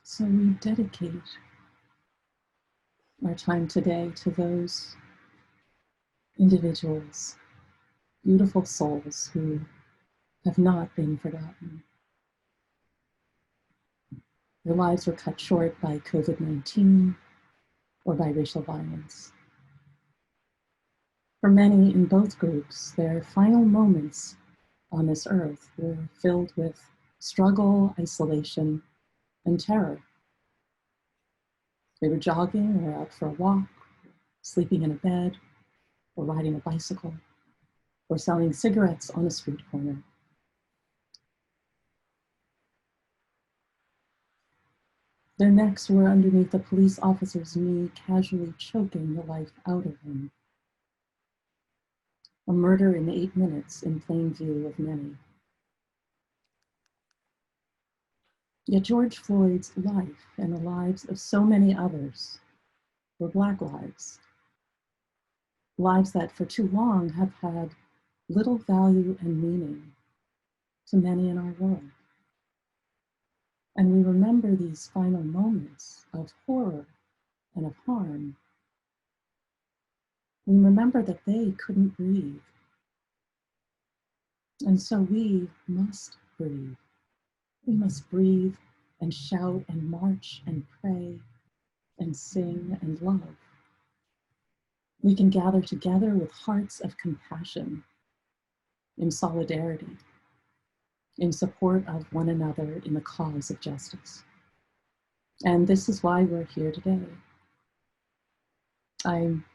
So we dedicate our time today to those individuals, beautiful souls who have not been forgotten. Their lives were cut short by COVID-19 or by racial violence. For many in both groups, their final moments on this earth were filled with struggle, isolation, and terror. They were jogging or out for a walk, sleeping in a bed, or riding a bicycle, or selling cigarettes on a street corner. Their necks were underneath a police officer's knee, casually choking the life out of him. A murder in 8 minutes in plain view of many. Yet George Floyd's life and the lives of so many others were Black lives. Lives that for too long have had little value and meaning to many in our world. And we remember these final moments of horror and of harm. We remember that they couldn't breathe. And so we must breathe. We must breathe and shout and march and pray and sing and love. We can gather together with hearts of compassion, in solidarity, in support of one another in the cause of justice. And this is why we're here today. I'm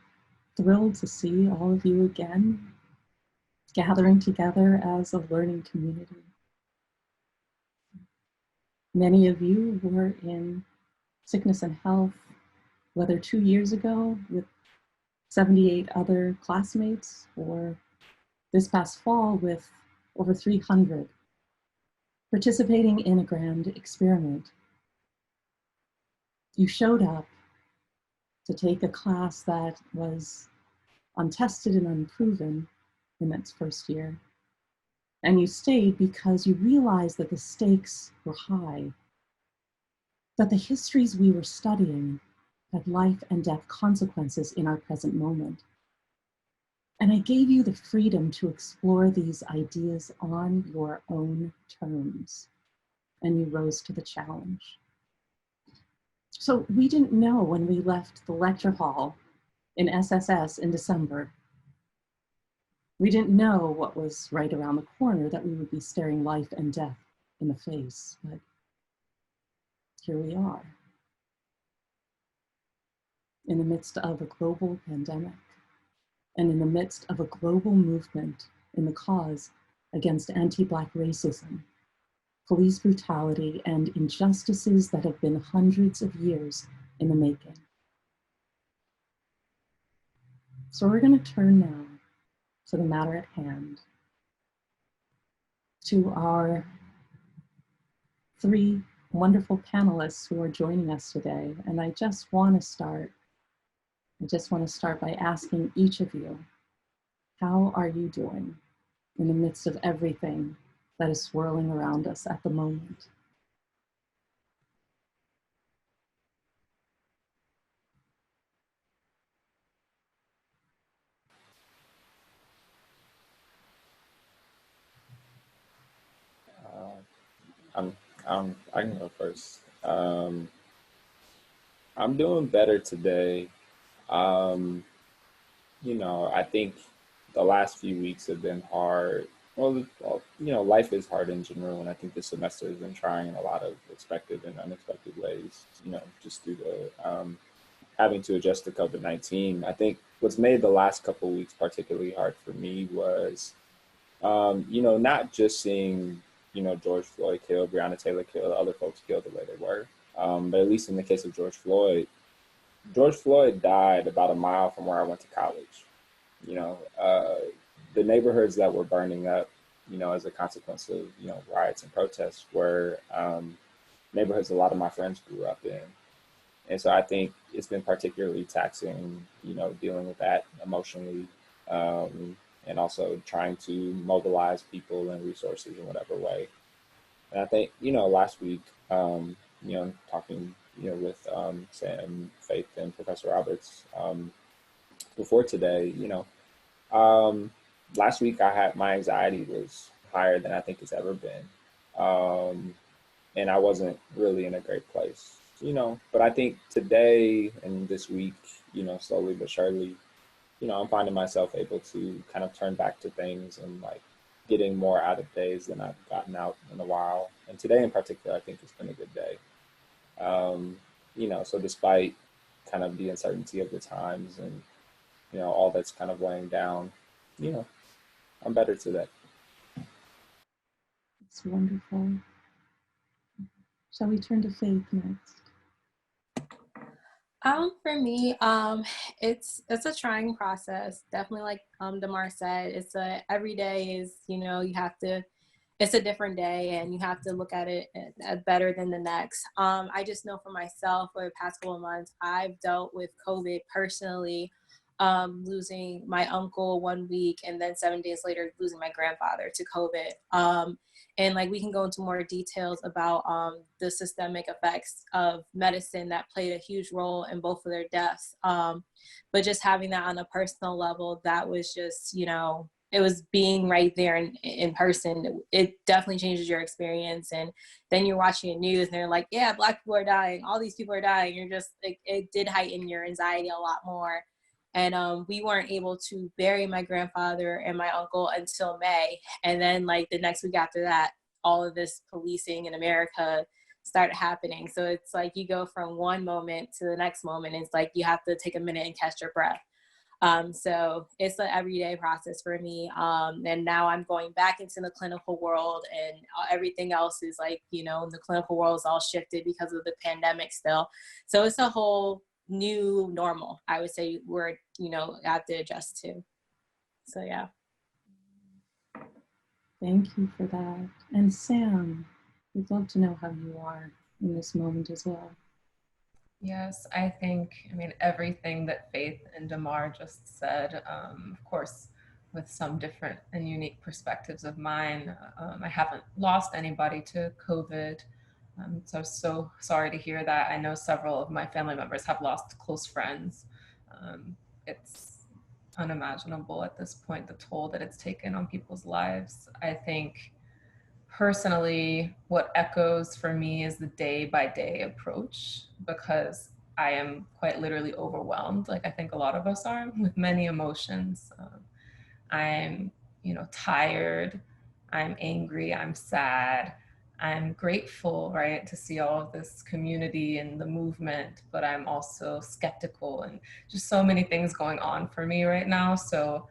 thrilled to see all of you again, gathering together as a learning community. Many of you were in sickness and health, whether 2 years ago with 78 other classmates, or this past fall with over 300, participating in a grand experiment. You showed up to take a class that was untested and unproven in its first year. And you stayed because you realized that the stakes were high, that the histories we were studying had life and death consequences in our present moment. And I gave you the freedom to explore these ideas on your own terms, and you rose to the challenge. So we didn't know when we left the lecture hall in SSS in December. We didn't know what was right around the corner, that we would be staring life and death in the face, but here we are. In the midst of a global pandemic, and in the midst of a global movement in the cause against anti-Black racism, police brutality, and injustices that have been hundreds of years in the making. So we're going to turn now to the matter at hand, to our 3 wonderful panelists who are joining us today. And I just want to start by asking each of you, how are you doing in the midst of everything that is swirling around us at the moment? I can go first. I'm doing better today. Um, I think the last few weeks have been hard. Life is hard in general, and I think this semester has been trying in a lot of expected and unexpected ways, just due to having to adjust to COVID-19. I think what's made the last couple of weeks particularly hard for me was, not just seeing, George Floyd killed, Breonna Taylor killed, other folks killed the way they were. But at least in the case of George Floyd died about a mile from where I went to college. You know, uh, the neighborhoods that were burning up, as a consequence of, riots and protests were neighborhoods a lot of my friends grew up in. And so I think it's been particularly taxing, dealing with that emotionally, and also trying to mobilize people and resources in whatever way. And I think, last week, talking, with Sam, Faith, and Professor Roberts before today, um, last week I had my anxiety was higher than I think it's ever been. And I wasn't really in a great place, But I think today and this week, slowly but surely, I'm finding myself able to kind of turn back to things and like getting more out of days than I've gotten out in a while. And today in particular, I think it's been a good day. Um, so despite kind of the uncertainty of the times and, all that's kind of weighing down, you know, I'm better today. It's wonderful. Shall we turn to Faith next? For me, it's a trying process. Definitely, like Demar said, every day is, you have to. It's a different day, and you have to look at it better than the next. I just know for myself, for the past couple of months, I've dealt with COVID personally, losing my uncle 1 week, and then 7 days later losing my grandfather to COVID. And like we can go into more details about the systemic effects of medicine that played a huge role in both of their deaths. But just having that on a personal level, that was just, it was being right there in person. It definitely changes your experience. And then you're watching the news and they're like, yeah, Black people are dying. All these people are dying. You're just like, it did heighten your anxiety a lot more. And we weren't able to bury my grandfather and my uncle until May. And then like the next week after that, all of this policing in America started happening. So it's like you go from one moment to the next moment. It's like you have to take a minute and catch your breath. So it's an everyday process for me. And now I'm going back into the clinical world, and everything else is like, the clinical world is all shifted because of the pandemic still. So it's a whole new normal, I would say we're, have to adjust to. So, yeah. Thank you for that. And Sam, we'd love to know how you are in this moment as well. Yes, I mean, everything that Faith and Demar just said, of course, with some different and unique perspectives of mine. I haven't lost anybody to COVID. So I'm so sorry to hear that. I know several of my family members have lost close friends. It's unimaginable at this point, the toll that it's taken on people's lives. I think personally, what echoes for me is the day by day approach, because I am quite literally overwhelmed, like I think a lot of us are, with many emotions. I'm, tired, I'm angry, I'm sad, I'm grateful, right, to see all of this community and the movement, but I'm also skeptical and just so many things going on for me right now. So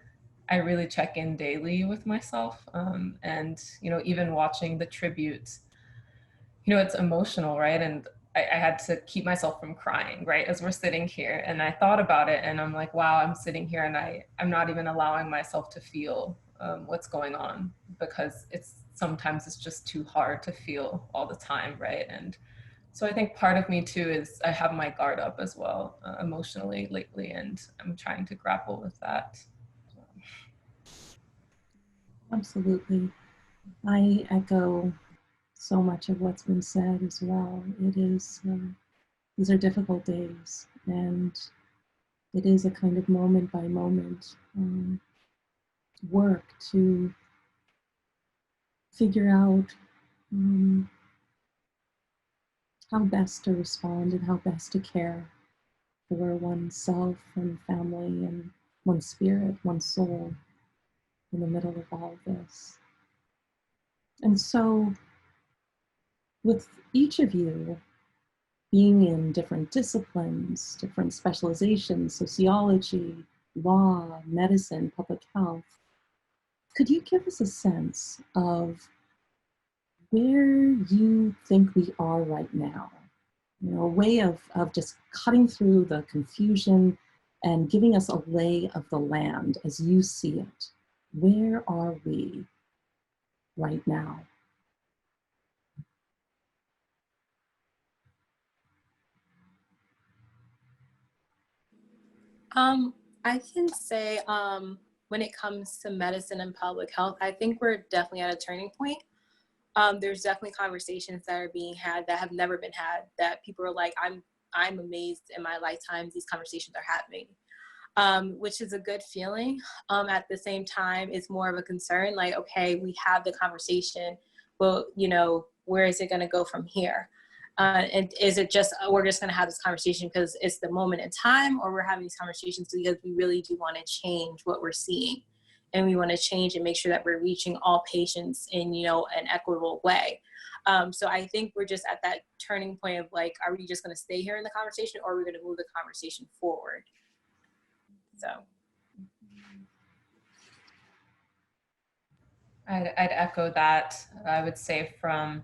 I really check in daily with myself. And, even watching the tribute, it's emotional, right? And I had to keep myself from crying, right? As we're sitting here, and I thought about it and I'm like, wow, I'm sitting here and I'm not even allowing myself to feel what's going on, because sometimes it's just too hard to feel all the time, right? And so I think part of me too is I have my guard up as well, emotionally lately, and I'm trying to grapple with that. Absolutely. I echo so much of what's been said as well. These are difficult days, and it is a kind of moment by moment work to figure out how best to respond and how best to care for oneself and family and one's spirit, one's soul in the middle of all of this. And so with each of you being in different disciplines, different specializations, sociology, law, medicine, public health, could you give us a sense of where you think we are right now? A way of just cutting through the confusion and giving us a lay of the land as you see it. Where are we right now? I can say when it comes to medicine and public health, I think we're definitely at a turning point. there's definitely conversations that are being had that have never been had, that people are like, I'm amazed in my lifetime these conversations are happening, which is a good feeling. At the same time, it's more of a concern, like, okay, we have the conversation, well, you know, where is it going to go from here? And is it just, we're just going to have this conversation because it's the moment in time, or we're having these conversations because we really do want to change what we're seeing, and we want to change and make sure that we're reaching all patients in, you know, an equitable way. So I think we're just at that turning point of like, are we just going to stay here in the conversation, or are we going to move the conversation forward? So. I'd echo that. I would say I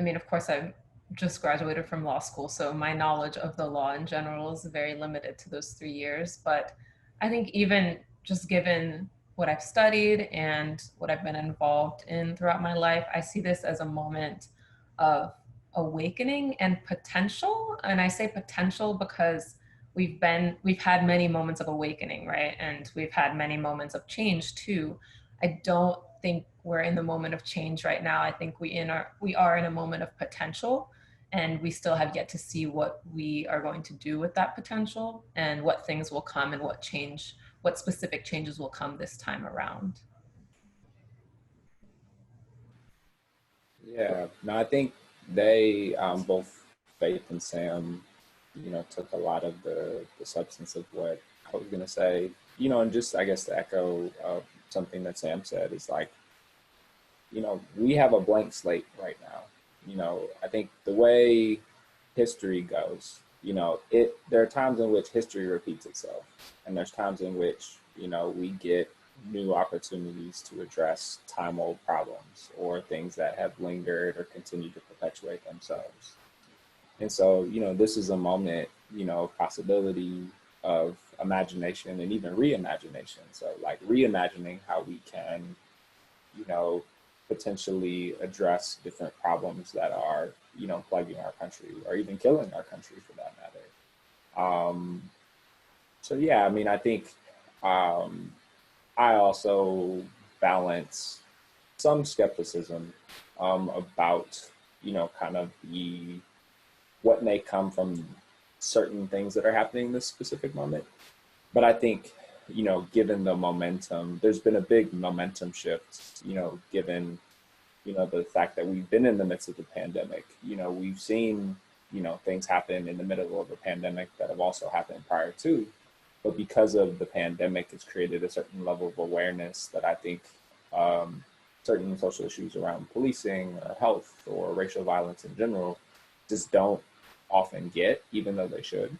mean, of course, I just graduated from law school, so my knowledge of the law in general is very limited to those 3 years. But I think even just given what I've studied and what I've been involved in throughout my life, I see this as a moment of awakening and potential. And I say potential because we've had many moments of awakening, right? And we've had many moments of change too. I don't think we're in the moment of change right now. I think we are in a moment of potential, and we still have yet to see what we are going to do with that potential and what things will come and what specific changes will come this time around. Yeah, no, I think they both Faith and Sam, you know, took a lot of the substance of what I was gonna say, you know, and just I guess to echo something that Sam said is like, you know, we have a blank slate right now. You know, I think the way history goes, you know, there are times in which history repeats itself, and there's times in which, you know, we get new opportunities to address time old problems or things that have lingered or continue to perpetuate themselves. And so, you know, this is a moment, you know, possibility of imagination and even reimagination. So like reimagining how we can, you know, potentially address different problems that are, you know, plaguing our country or even killing our country for that matter. So yeah, I mean, I think I also balance some skepticism about, you know, kind of what may come from certain things that are happening in this specific moment. But I think, you know, given the momentum, there's been a big momentum shift, you know, given, you know, the fact that we've been in the midst of the pandemic. You know, we've seen, you know, things happen in the middle of a pandemic that have also happened prior to. But because of the pandemic, it's created a certain level of awareness that I think certain social issues around policing or health or racial violence in general just don't often get, even though they should.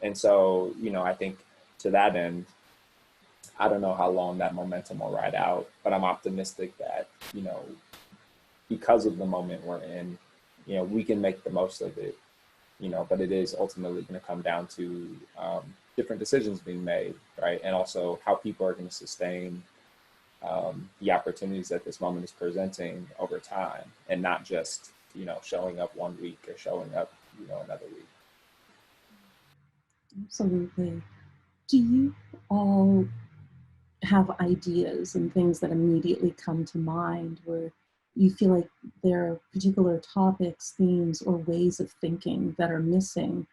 And so, you know, I think to that end, I don't know how long that momentum will ride out, but I'm optimistic that, you know, because of the moment we're in, you know, we can make the most of it, you know, but it is ultimately going to come down to different decisions being made, right? And also how people are going to sustain the opportunities that this moment is presenting over time, and not just, you know, showing up one week or showing up, you know, another week. Absolutely. Do you all have ideas and things that immediately come to mind where you feel like there are particular topics, themes, or ways of thinking that are missing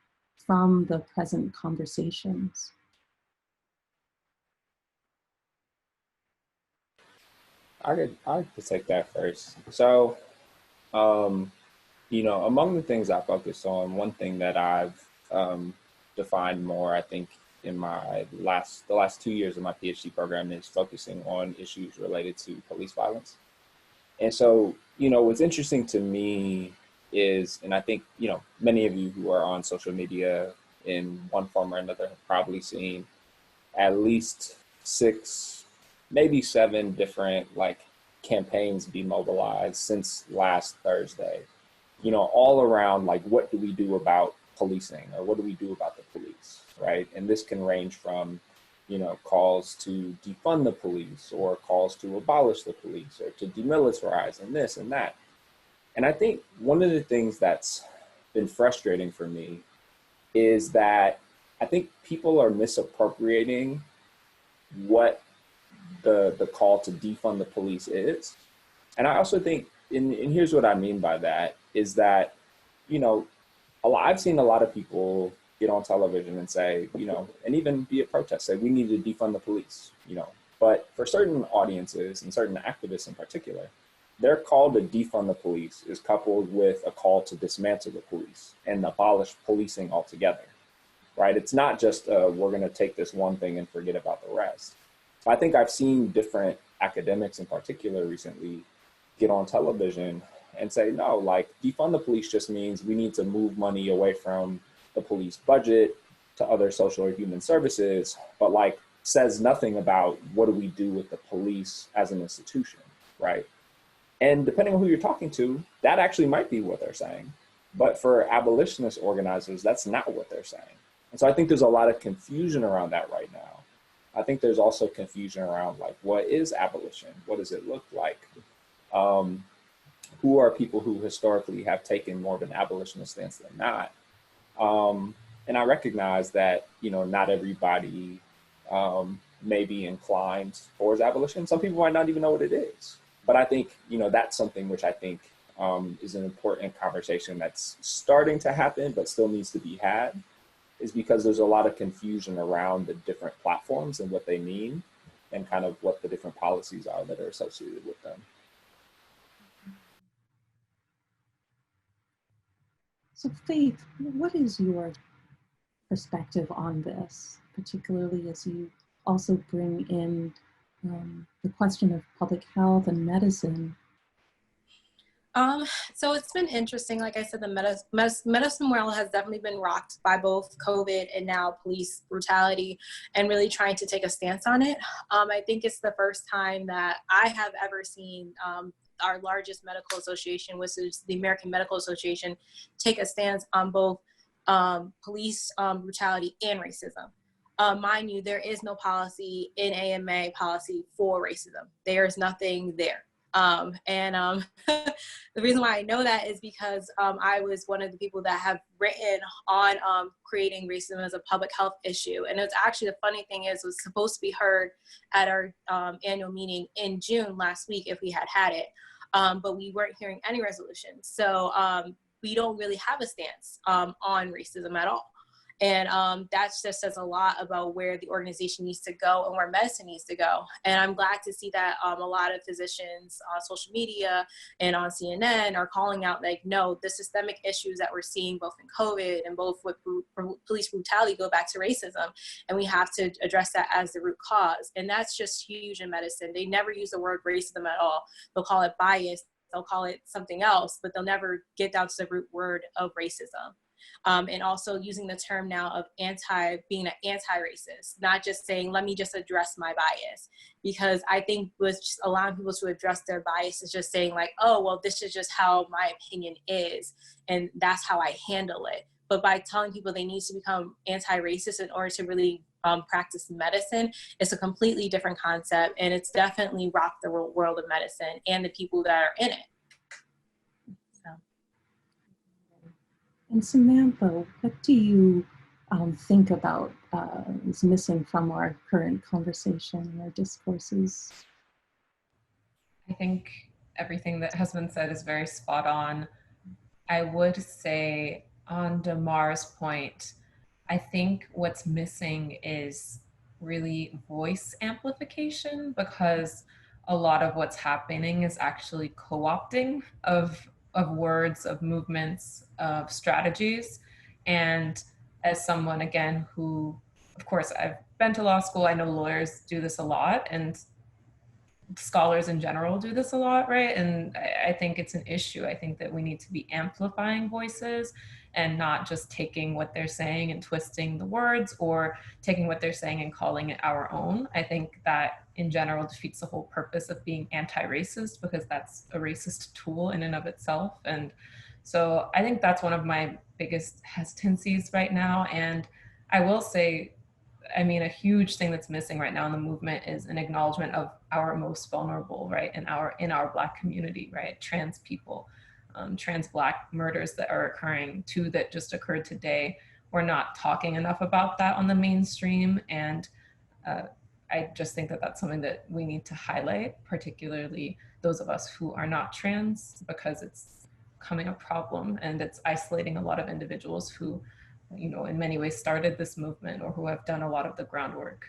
from the present conversations? I could take that first. So, you know, among the things I focus on, one thing that I've defined more, I think, in the last 2 years of my PhD program is focusing on issues related to police violence. And so, you know, what's interesting to me is, and I think, you know, many of you who are on social media in one form or another have probably seen at least 6, maybe 7 different like campaigns be mobilized since last Thursday, you know, all around like, what do we do about policing, or what do we do about the police, right? And this can range from, you know, calls to defund the police, or calls to abolish the police, or to demilitarize, and this and that. And I think one of the things that's been frustrating for me is that I think people are misappropriating what the call to defund the police is. And I also think and here's what I mean by that is that, you know, I've seen a lot of people get on television and say, you know, and even be at protests, say we need to defund the police, you know. But for certain audiences and certain activists in particular, their call to defund the police is coupled with a call to dismantle the police and abolish policing altogether, right? It's not just we're going to take this one thing and forget about the rest. So I think I've seen different academics in particular recently get on television and say, no, like defund the police just means we need to move money away from the police budget to other social or human services, but like says nothing about what do we do with the police as an institution, right? And depending on who you're talking to, that actually might be what they're saying. But for abolitionist organizers, that's not what they're saying. And so I think there's a lot of confusion around that right now. I think there's also confusion around like, what is abolition? What does it look like? Who are people who historically have taken more of an abolitionist stance than not? And I recognize that, you know, not everybody may be inclined towards abolition. Some people might not even know what it is. But I think, you know, that's something which I think is an important conversation that's starting to happen, but still needs to be had, is because there's a lot of confusion around the different platforms and what they mean and kind of what the different policies are that are associated with them. So Faith, what is your perspective on this, particularly as you also bring in the question of public health and medicine? So it's been interesting. Like I said, the medicine world has definitely been rocked by both COVID and now police brutality, and really trying to take a stance on it. I think it's the first time that I have ever seen our largest medical association, which is the American Medical Association, take a stance on both police brutality and racism. Mind you, there is no policy in AMA policy for racism. There's nothing there. The reason why I know that is because I was one of the people that have written on creating racism as a public health issue. And it's actually, the funny thing is, it was supposed to be heard at our annual meeting in June last week if we had it, but we weren't hearing any resolutions. So we don't really have a stance on racism at all. And that just says a lot about where the organization needs to go and where medicine needs to go. And I'm glad to see that a lot of physicians on social media and on CNN are calling out, like, no, the systemic issues that we're seeing both in COVID and both with police brutality go back to racism. And we have to address that as the root cause. And that's just huge in medicine. They never use the word racism at all. They'll call it bias. They'll call it something else, but they'll never get down to the root word of racism. And also using the term now of being an anti-racist, not just saying, let me just address my bias. Because I think with just allowing people to address their bias is just saying like, oh, well, this is just how my opinion is, and that's how I handle it. But by telling people they need to become anti-racist in order to really practice medicine, it's a completely different concept, and it's definitely rocked the world of medicine and the people that are in it. And Samantha, what do you think about is missing from our current conversation and our discourses? I think everything that has been said is very spot on. I would say on Demar's point, I think what's missing is really voice amplification, because a lot of what's happening is actually co-opting of words, of movements, of strategies. And as someone, again, who, of course, I've been to law school, I know lawyers do this a lot, and scholars in general do this a lot, right? And I think it's an issue. I think that we need to be amplifying voices and not just taking what they're saying and twisting the words, or taking what they're saying and calling it our own. I think that in general defeats the whole purpose of being anti-racist, because that's a racist tool in and of itself. And so I think that's one of my biggest hesitancies right now. And I will say, I mean, a huge thing that's missing right now in the movement is an acknowledgement of our most vulnerable, right? In our Black community, right? Trans people, trans Black murders that are occurring, two that just occurred today. We're not talking enough about that on the mainstream. And I just think that that's something that we need to highlight, particularly those of us who are not trans, because it's becoming a problem and it's isolating a lot of individuals who, you know, in many ways started this movement or who have done a lot of the groundwork.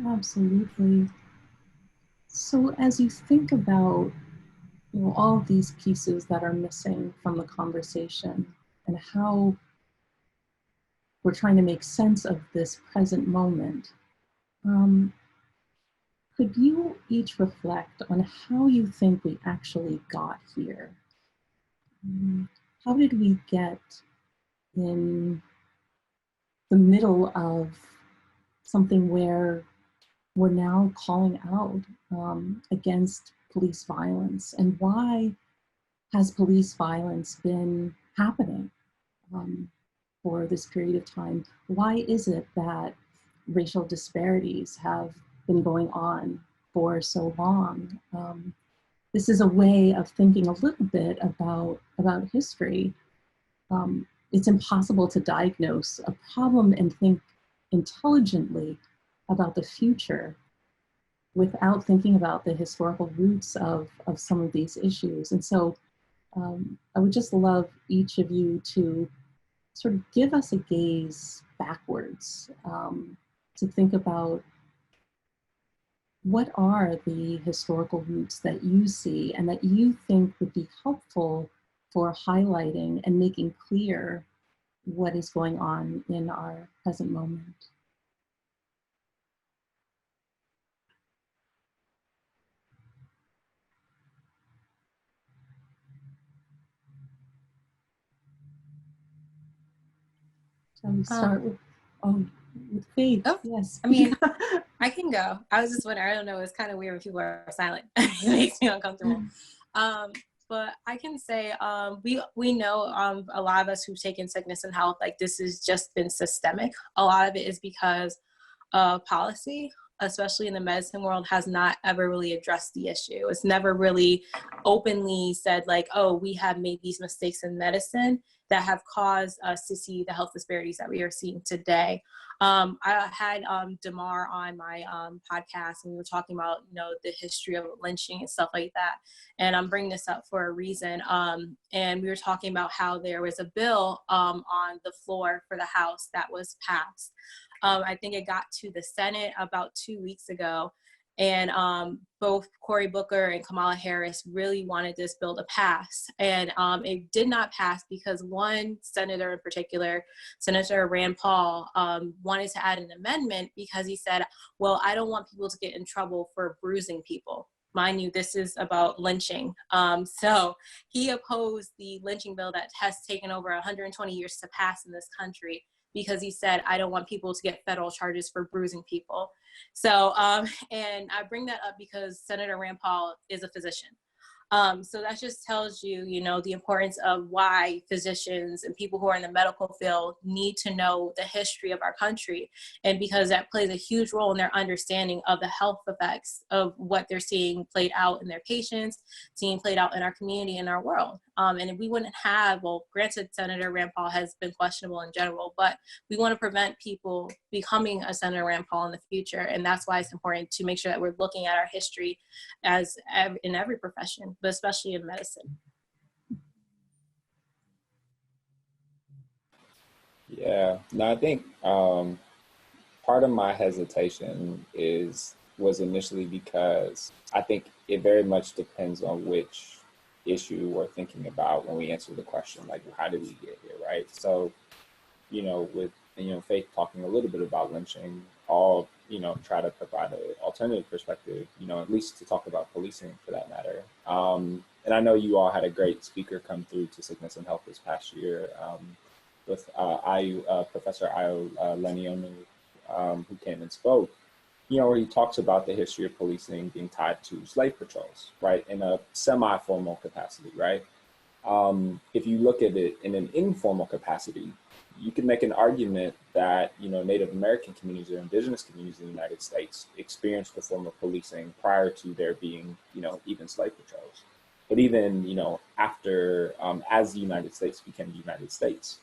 Absolutely. So as you think about, you know, all of these pieces that are missing from the conversation and how we're trying to make sense of this present moment, could you each reflect on how you think we actually got here? How did we get in the middle of something where we're now calling out against police violence? And why has police violence been happening for this period of time? Why is it that racial disparities have been going on for so long? This is a way of thinking a little bit about history. It's impossible to diagnose a problem and think intelligently about the future without thinking about the historical roots of some of these issues. And so I would just love each of you to sort of give us a gaze backwards, to think about what are the historical roots that you see and that you think would be helpful for highlighting and making clear what is going on in our present moment. Shall we start with Faith? Oh, yes. I mean, I can go. I was just wondering, I don't know, it's kind of weird when people are silent. It makes me uncomfortable. But I can say we know a lot of us who've taken sickness and health, like this has just been systemic. A lot of it is because policy, especially in the medicine world, has not ever really addressed the issue. It's never really openly said like, oh, we have made these mistakes in medicine that have caused us to see the health disparities that we are seeing today. I had Demar on my podcast, and we were talking about, you know, the history of lynching and stuff like that. And I'm bringing this up for a reason. And we were talking about how there was a bill on the floor for the House that was passed. I think it got to the Senate about 2 weeks ago. And both Cory Booker and Kamala Harris really wanted this bill to pass. And it did not pass because one senator in particular, Senator Rand Paul, wanted to add an amendment because he said, well, I don't want people to get in trouble for bruising people. Mind you, this is about lynching. So he opposed the lynching bill that has taken over 120 years to pass in this country, because he said, I don't want people to get federal charges for bruising people. So, and I bring that up because Senator Rand Paul is a physician. So that just tells you, you know, the importance of why physicians and people who are in the medical field need to know the history of our country. And because that plays a huge role in their understanding of the health effects of what they're seeing played out in their patients, seeing played out in our community and our world. And if we wouldn't have, well, granted, Senator Rand Paul has been questionable in general, but we want to prevent people becoming a Senator Rand Paul in the future. And that's why it's important to make sure that we're looking at our history as in every profession, but especially in medicine. Yeah, no, I think part of my hesitation was initially because I think it very much depends on which issue we're thinking about when we answer the question, like, how did we get here, right? So, you know, with, you know, Faith talking a little bit about lynching, I'll, you know, try to provide an alternative perspective, you know, at least to talk about policing for that matter. And I know you all had a great speaker come through to Sickness and Health this past year with Professor Ayo Lenionu, who came and spoke, you know, where he talks about the history of policing being tied to slave patrols, right, in a semi-formal capacity, right? If you look at it in an informal capacity, you can make an argument that, you know, Native American communities or indigenous communities in the United States experienced a form of policing prior to there being, you know, even slave patrols. But even, you know, after, as the United States became the United States,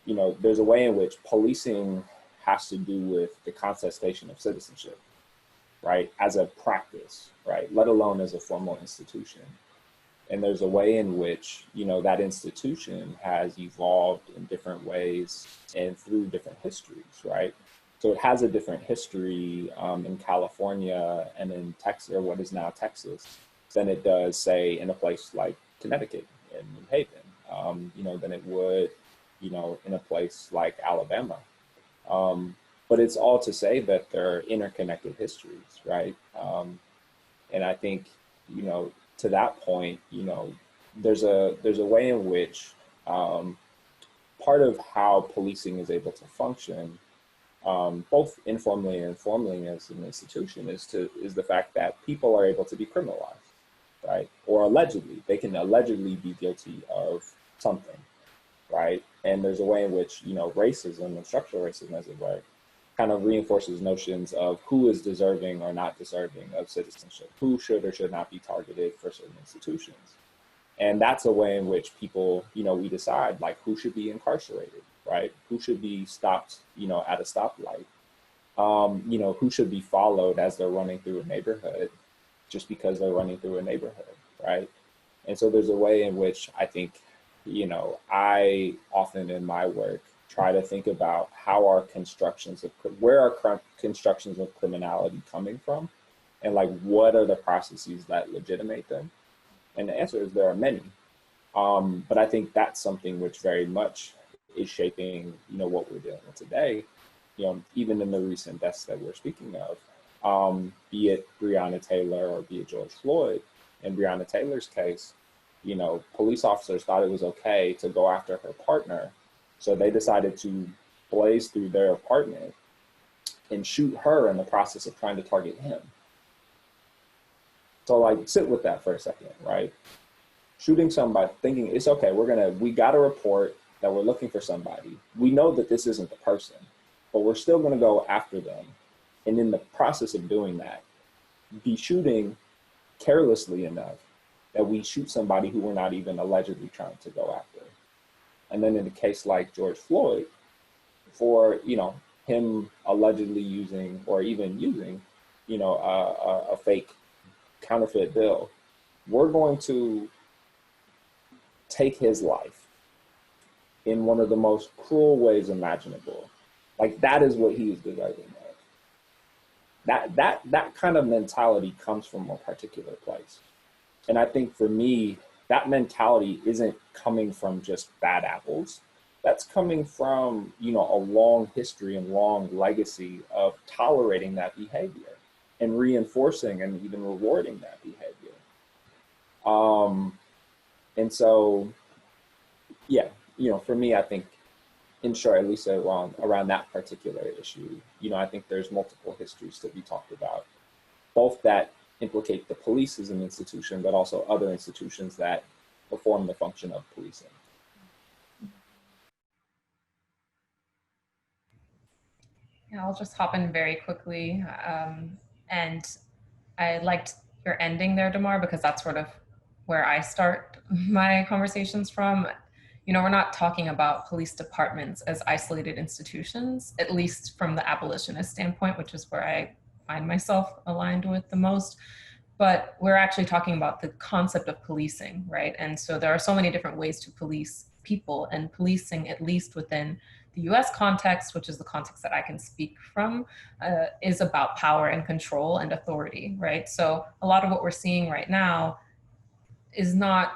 you know, there's a way in which policing has to do with the contestation of citizenship, right, as a practice, right, let alone as a formal institution. And there's a way in which, you know, that institution has evolved in different ways and through different histories, right? So it has a different history in California and in Texas, or what is now Texas, than it does, say, in a place like Connecticut and New Haven, you know, than it would, you know, in a place like Alabama. But it's all to say that they're interconnected histories, right? And I think, you know, to that point, you know, there's a way in which part of how policing is able to function, both informally and formally as an institution, is the fact that people are able to be criminalized, right? Or allegedly, they can allegedly be guilty of something, right? And there's a way in which, you know, racism and structural racism, as it were, kind of reinforces notions of who is deserving or not deserving of citizenship, who should or should not be targeted for certain institutions. And that's a way in which people, you know, we decide like who should be incarcerated, right? Who should be stopped, you know, at a stoplight, you know, who should be followed as they're running through a neighborhood just because they're running through a neighborhood, right? And so there's a way in which I think, you know, I often in my work try to think about how are constructions of, where are constructions of criminality coming from? And like, what are the processes that legitimate them? And the answer is there are many. But I think that's something which very much is shaping, you know, what we're dealing with today, you know, even in the recent deaths that we're speaking of, be it Breonna Taylor or be it George Floyd. In Breonna Taylor's case, you know, police officers thought it was okay to go after her partner. So they decided to blaze through their apartment and shoot her in the process of trying to target him. So like, sit with that for a second, right? Shooting somebody, thinking it's okay, we got a report that we're looking for somebody. We know that this isn't the person, but we're still gonna go after them. And in the process of doing that, be shooting carelessly enough that we shoot somebody who we're not even allegedly trying to go after. And then in a case like George Floyd, for, you know, him allegedly using or even using, you know, a fake counterfeit bill, we're going to take his life in one of the most cruel ways imaginable. Like, that is what he is deserving of. That kind of mentality comes from a particular place. And I think for me, that mentality isn't coming from just bad apples. That's coming from, you know, a long history and long legacy of tolerating that behavior and reinforcing and even rewarding that behavior. And so, yeah, you know, for me, I think, in short, at least around that particular issue, you know, I think there's multiple histories to be talked about, both that implicate the police as an institution, but also other institutions that perform the function of policing. Yeah, I'll just hop in very quickly. And I liked your ending there, Demar, because that's sort of where I start my conversations from. You know, we're not talking about police departments as isolated institutions, at least from the abolitionist standpoint, which is where I find myself aligned with the most. But we're actually talking about the concept of policing, right? And so there are so many different ways to police people, and policing, at least within the US context, which is the context that I can speak from, is about power and control and authority, right? So a lot of what we're seeing right now is not,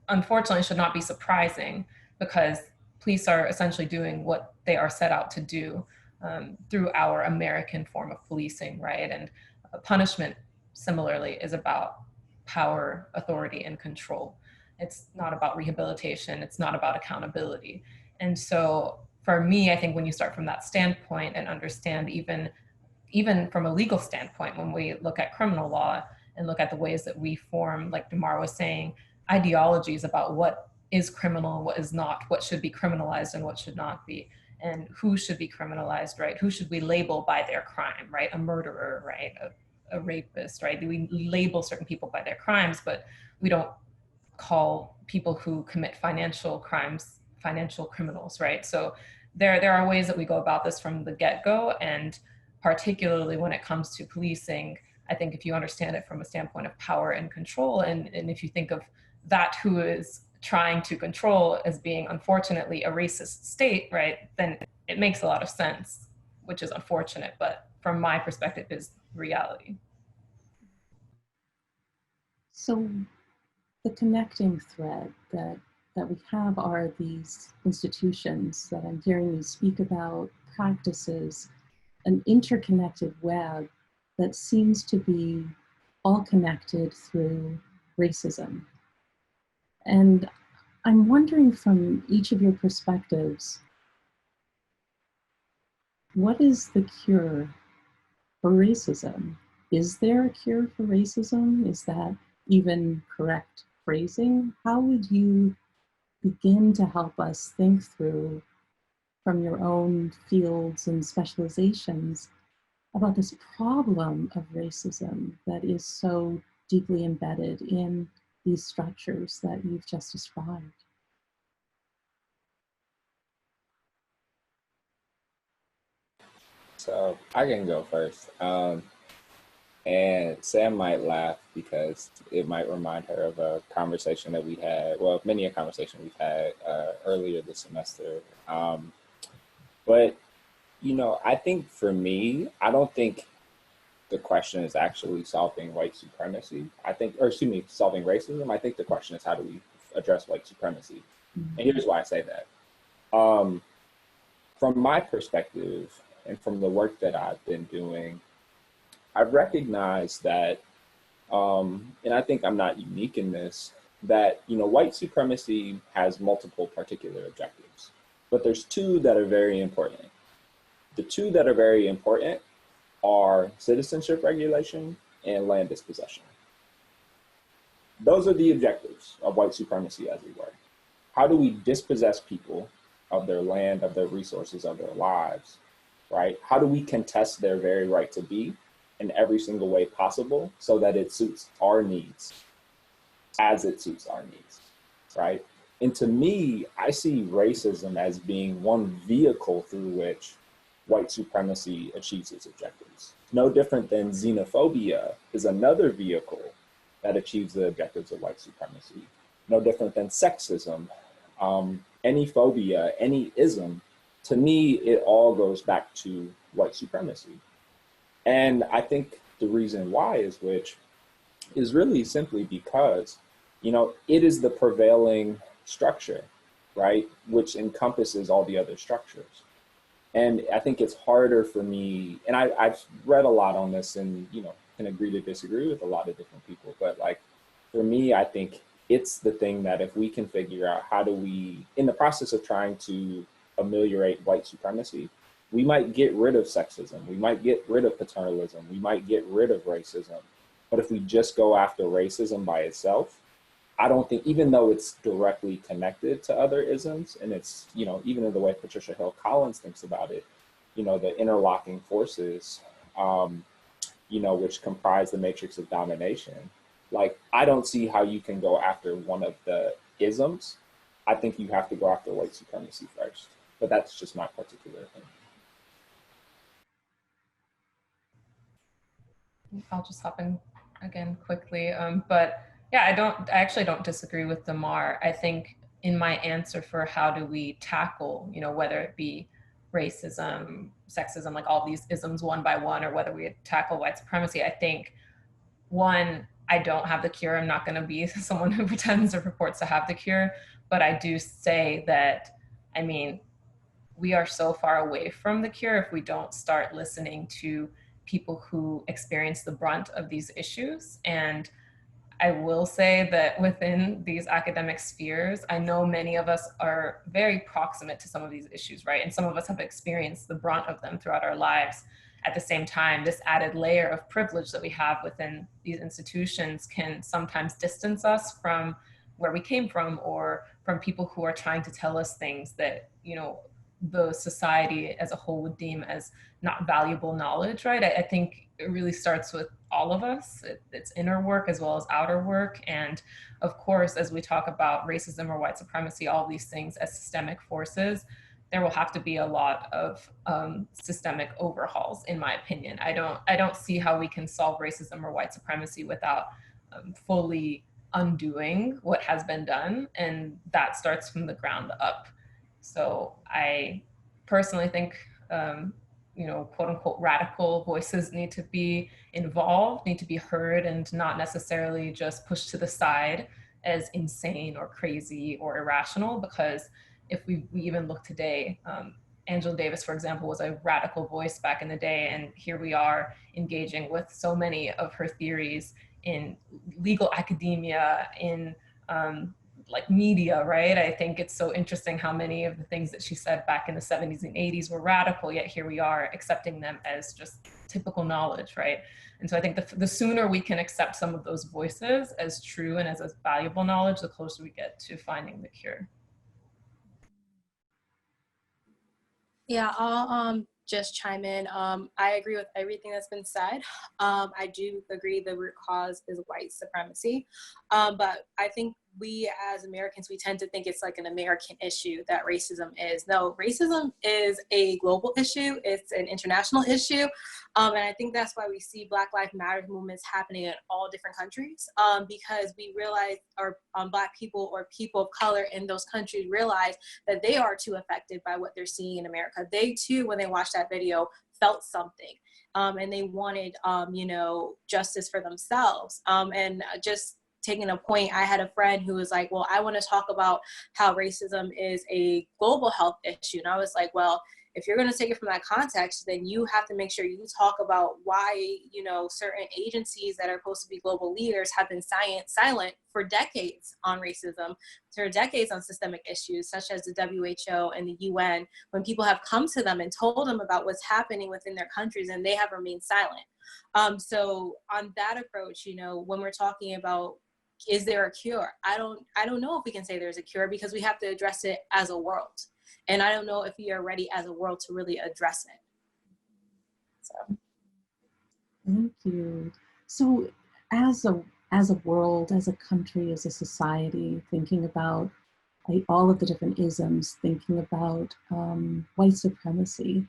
unfortunately, should not be surprising, because police are essentially doing what they are set out to do through our American form of policing, right? And punishment, similarly, is about power, authority, and control. It's not about rehabilitation. It's not about accountability. And so for me, I think when you start from that standpoint and understand even from a legal standpoint, when we look at criminal law and look at the ways that we form, like Demar was saying, ideologies about what is criminal and what is not, what should be criminalized and what should not be, and who should be criminalized, right? Who should we label by their crime, right? A murderer, right? A rapist, right? We label certain people by their crimes, but we don't call people who commit financial crimes financial criminals, right? So there are ways that we go about this from the get-go, and particularly when it comes to policing, I think if you understand it from a standpoint of power and control, and if you think of that who is trying to control as being unfortunately a racist state, right, then it makes a lot of sense, which is unfortunate, but from my perspective is reality. So the connecting thread that we have are these institutions that I'm hearing you speak about, practices, an interconnected web that seems to be all connected through racism. And I'm wondering from each of your perspectives, what is the cure for racism? Is there a cure for racism? Is that even correct phrasing? How would you begin to help us think through, from your own fields and specializations, about this problem of racism that is so deeply embedded in these structures that you've just described? So I can go first. And Sam might laugh because it might remind her of a conversation that we had, well, many a conversation we've had earlier this semester. But, you know, I think for me, I don't think the question is actually solving white supremacy. I think, or excuse me, solving racism. I think the question is how do we address white supremacy? And here's why I say that. From my perspective and from the work that I've been doing, I recognize that, and I think I'm not unique in this, that, you know, white supremacy has multiple particular objectives, but there's two that are very important. The two that are very important are citizenship regulation and land dispossession. Those are the objectives of white supremacy, as it were. How do we dispossess people of their land, of their resources, of their lives, right? How do we contest their very right to be in every single way possible so that it suits our needs as it suits our needs, right? And to me, I see racism as being one vehicle through which white supremacy achieves its objectives. No different than xenophobia is another vehicle that achieves the objectives of white supremacy. No different than sexism, any phobia, any ism. To me, it all goes back to white supremacy. And I think the reason why is really simply because, you know, it is the prevailing structure, right, which encompasses all the other structures. And I think it's harder for me, and I've read a lot on this and, you know, can agree to disagree with a lot of different people, but like, for me, I think it's the thing that if we can figure out how do we, in the process of trying to ameliorate white supremacy, we might get rid of sexism, we might get rid of paternalism, we might get rid of racism. But if we just go after racism by itself, I don't think, even though it's directly connected to other isms, and it's, you know, even in the way Patricia Hill Collins thinks about it, you know, the interlocking forces, you know, which comprise the matrix of domination. Like, I don't see how you can go after one of the isms. I think you have to go after white supremacy first. But that's just my particular opinion. I'll just hop in again quickly. But yeah, I actually don't disagree with Demar. I think in my answer for how do we tackle, you know, whether it be racism, sexism, like all these isms one by one, or whether we tackle white supremacy, I think, one, I don't have the cure. I'm not going to be someone who pretends or purports to have the cure, but I do say that, I mean, we are so far away from the cure if we don't start listening to people who experience the brunt of these issues. And I will say that within these academic spheres, I know many of us are very proximate to some of these issues, right? And some of us have experienced the brunt of them throughout our lives. At the same time, this added layer of privilege that we have within these institutions can sometimes distance us from where we came from, or from people who are trying to tell us things that, you know, the society as a whole would deem as not valuable knowledge, right? I think it really starts with all of us. It's inner work as well as outer work. And of course, as we talk about racism or white supremacy, all these things as systemic forces, there will have to be a lot of systemic overhauls, in my opinion. I don't see how we can solve racism or white supremacy without fully undoing what has been done, and that starts from the ground up. So I personally think, you know, quote unquote radical voices need to be involved, need to be heard, and not necessarily just pushed to the side as insane or crazy or irrational. Because if we even look today, Angela Davis, for example, was a radical voice back in the day, and here we are engaging with so many of her theories in legal academia, in like media, right? I think it's so interesting how many of the things that she said back in the 70s and 80s were radical, yet here we are accepting them as just typical knowledge, right? And so I think the sooner we can accept some of those voices as true and as valuable knowledge, the closer we get to finding the cure. Yeah, I'll just chime in. I agree with everything that's been said. I do agree the root cause is white supremacy, but I think we as Americans, we tend to think it's like an American issue that racism is. No, racism is a global issue. It's an international issue. And I think that's why we see Black Lives Matter movements happening in all different countries, because we realize, or Black people or people of color in those countries realize that they are too affected by what they're seeing in America. They too, when they watched that video, felt something, and they wanted, you know, justice for themselves. And just taking a point, I had a friend who was like, well, I want to talk about how racism is a global health issue. And I was like, well, if you're going to take it from that context, then you have to make sure you talk about why, you know, certain agencies that are supposed to be global leaders have been silent for decades on racism, for decades on systemic issues such as the WHO and the UN, when people have come to them and told them about what's happening within their countries and they have remained silent. So on that approach, you know, when we're talking about, is there a cure? I don't know if we can say there's a cure, because we have to address it as a world. And I don't know if we are ready as a world to really address it. So. Thank you. So as a world, as a country, as a society, thinking about all of the different isms, thinking about white supremacy,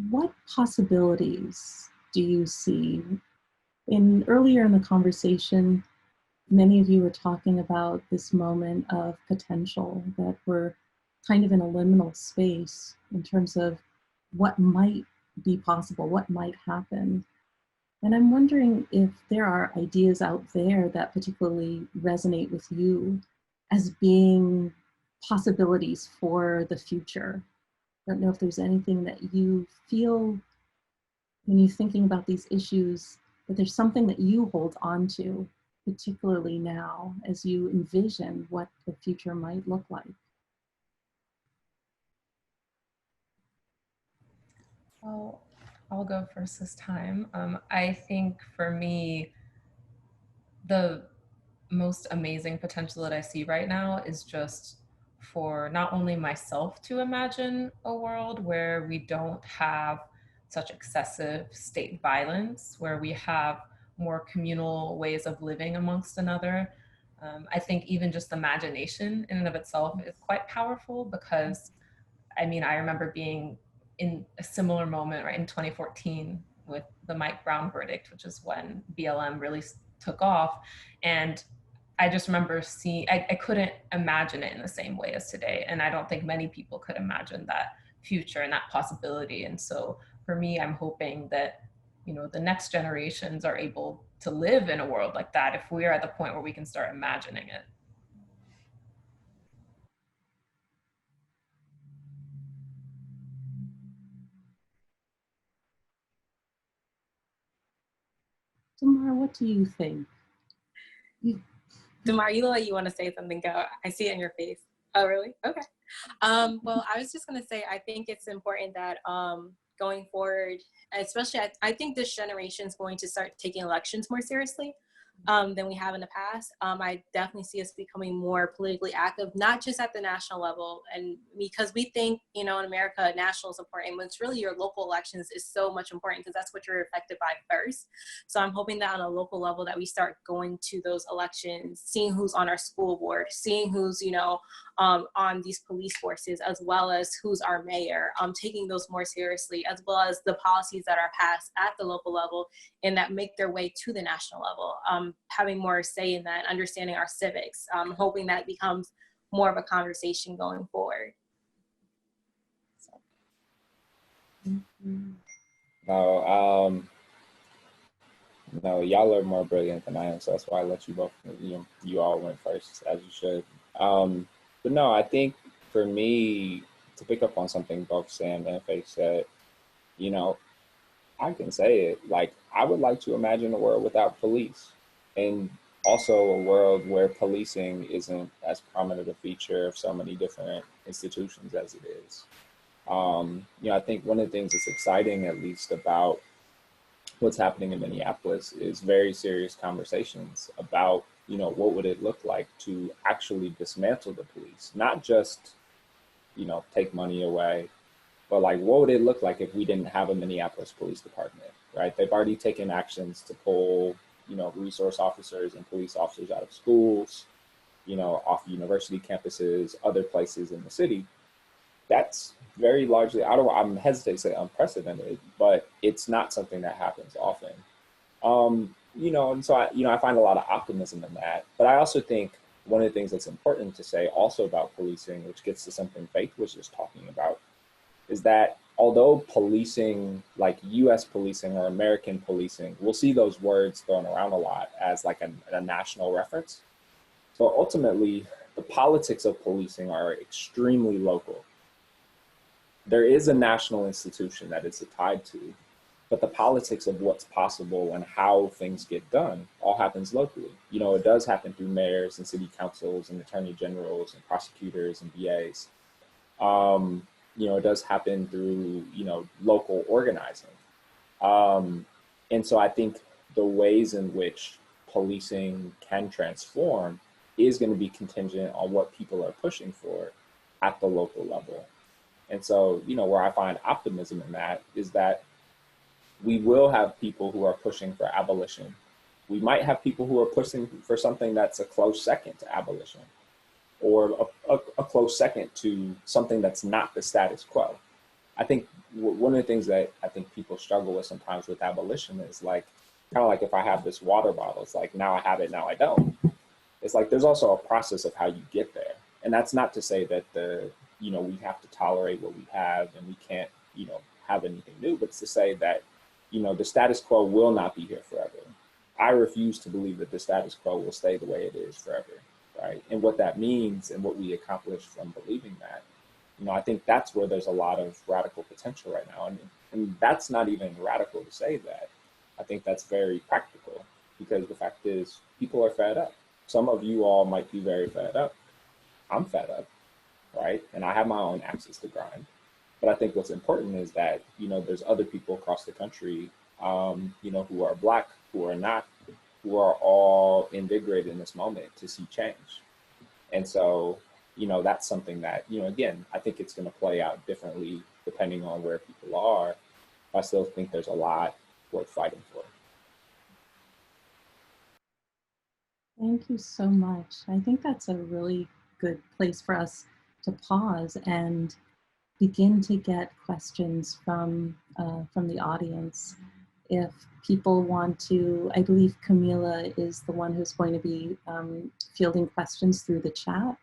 what possibilities do you see? Earlier in the conversation, many of you were talking about this moment of potential, that we're kind of in a liminal space in terms of what might be possible, what might happen. And I'm wondering if there are ideas out there that particularly resonate with you as being possibilities for the future. I don't know if there's anything that you feel when you're thinking about these issues, that there's something that you hold on to, particularly now, as you envision what the future might look like. Well, I'll go first this time. I think for me, the most amazing potential that I see right now is just for not only myself to imagine a world where we don't have such excessive state violence, where we have more communal ways of living amongst another. I think even just imagination in and of itself is quite powerful, because I mean, I remember being in a similar moment, right, in 2014 with the Mike Brown verdict, which is when BLM really took off. And I just remember seeing, I couldn't imagine it in the same way as today. And I don't think many people could imagine that future and that possibility. And so for me, I'm hoping that, you know, the next generations are able to live in a world like that if we are at the point where we can start imagining it. Demar, what do you think? Demar, you look like you want to say something. Go. I see it in your face. Oh, really? Okay. Well, I was just going to say, I think it's important that going forward, especially I think this generation is going to start taking elections more seriously than we have in the past. I definitely see us becoming more politically active, not just at the national level. And because we think, you know, in America, national is important, but it's really your local elections is so much important, because that's what you're affected by first. So I'm hoping that on a local level that we start going to those elections, seeing who's on our school board, seeing who's, you know, on these police forces, as well as who's our mayor, taking those more seriously, as well as the policies that are passed at the local level and that make their way to the national level, having more say in that, understanding our civics, hoping that becomes more of a conversation going forward. No, no, y'all are more brilliant than I am, so that's why I let you both, you all went first, as you should. But no, I think for me, to pick up on something both Sam and Faith said, I can say it, like, I would like to imagine a world without police, and also a world where policing isn't as prominent a feature of so many different institutions as it is. I think one of the things that's exciting, at least about what's happening in Minneapolis, is very serious conversations about, what would it look like to actually dismantle the police, not just, take money away, but like, what would it look like if we didn't have a Minneapolis Police Department, right? They've already taken actions to pull, resource officers and police officers out of schools, off university campuses, other places in the city. That's very largely, I'm hesitant to say unprecedented, but it's not something that happens often. And so I find a lot of optimism in that. But I also think one of the things that's important to say also about policing, which gets to something Faith was just talking about, is that although policing, like US policing or American policing, we'll see those words thrown around a lot as like a national reference. So ultimately, the politics of policing are extremely local. There is a national institution that it's tied to, but the politics of what's possible and how things get done all happens locally. It does happen through mayors and city councils and attorney generals and prosecutors and DAs. It does happen through, local organizing. And so I think the ways in which policing can transform is going to be contingent on what people are pushing for at the local level. And so, where I find optimism in that is that we will have people who are pushing for abolition. We might have people who are pushing for something that's a close second to abolition, or a close second to something that's not the status quo. I think one of the things that I think people struggle with sometimes with abolition is like, kind of like if I have this water bottle, it's like, now I have it, now I don't. It's like, there's also a process of how you get there. And that's not to say that we have to tolerate what we have and we can't, have anything new, but it's to say that, the status quo will not be here forever. I refuse to believe that the status quo will stay the way it is forever, right? And what that means and what we accomplish from believing that, I think that's where there's a lot of radical potential right now. And that's not even radical to say that. I think that's very practical, because the fact is people are fed up. Some of you all might be very fed up. I'm fed up, right? And I have my own axes to grind. But I think what's important is that, there's other people across the country, who are Black, who are not, who are all invigorated in this moment to see change. And so, that's something that, again, I think it's going to play out differently depending on where people are. I still think there's a lot worth fighting for. Thank you so much. I think that's a really good place for us to pause and begin to get questions from the audience. If people want to, I believe Camila is the one who's going to be fielding questions through the chat.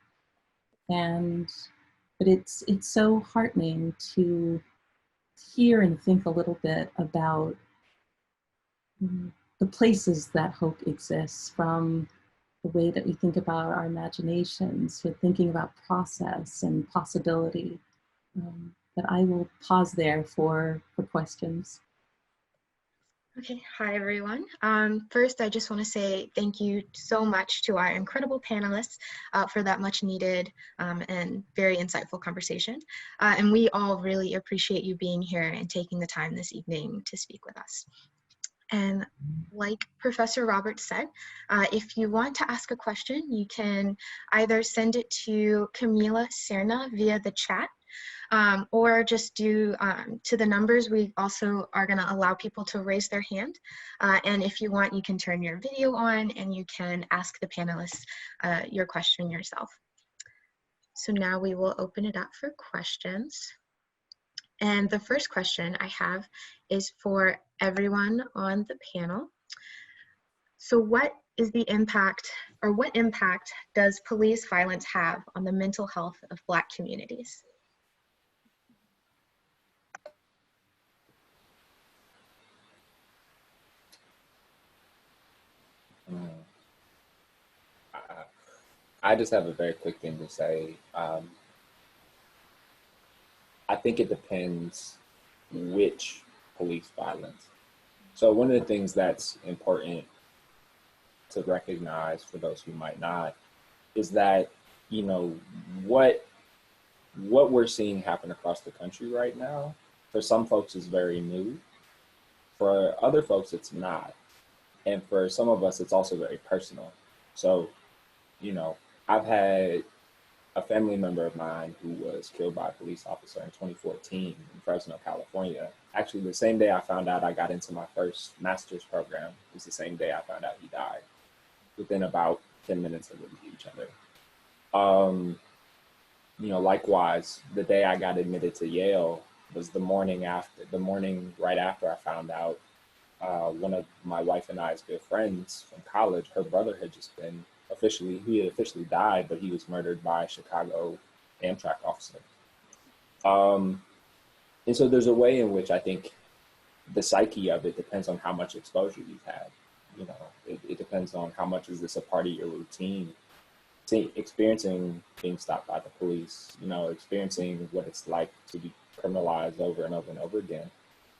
But it's so heartening to hear and think a little bit about the places that hope exists, from the way that we think about our imaginations, to thinking about process and possibility. But I will pause there for questions. Okay, hi everyone. First, I just want to say thank you so much to our incredible panelists for that much needed and very insightful conversation. And we all really appreciate you being here and taking the time this evening to speak with us. And like Professor Roberts said, if you want to ask a question, you can either send it to Camila Serna via the chat, or just do to the numbers. We also are going to allow people to raise their hand. And if you want, you can turn your video on and you can ask the panelists your question yourself. So now we will open it up for questions. And the first question I have is for everyone on the panel. So what is the impact, or what impact does police violence have on the mental health of Black communities? I just have a very quick thing to say. I think it depends which police violence. So one of the things that's important to recognize for those who might not is that, you know, what we're seeing happen across the country right now, for some folks is very new. For other folks, it's not. And for some of us, it's also very personal. So, you know, I've had a family member of mine who was killed by a police officer in 2014 in Fresno, California. Actually, the same day I found out I got into my first master's program was the same day I found out he died, within about 10 minutes of each other. You know, likewise, the day I got admitted to Yale was the morning right after I found out one of my wife and I's good friends from college, her brother had just been he had officially died, but he was murdered by a Chicago Amtrak officer. And so there's a way in which I think the psyche of it depends on how much exposure you've had. You know, it depends on how much is this a part of your routine. Experiencing being stopped by the police, you know, experiencing what it's like to be criminalized over and over and over again,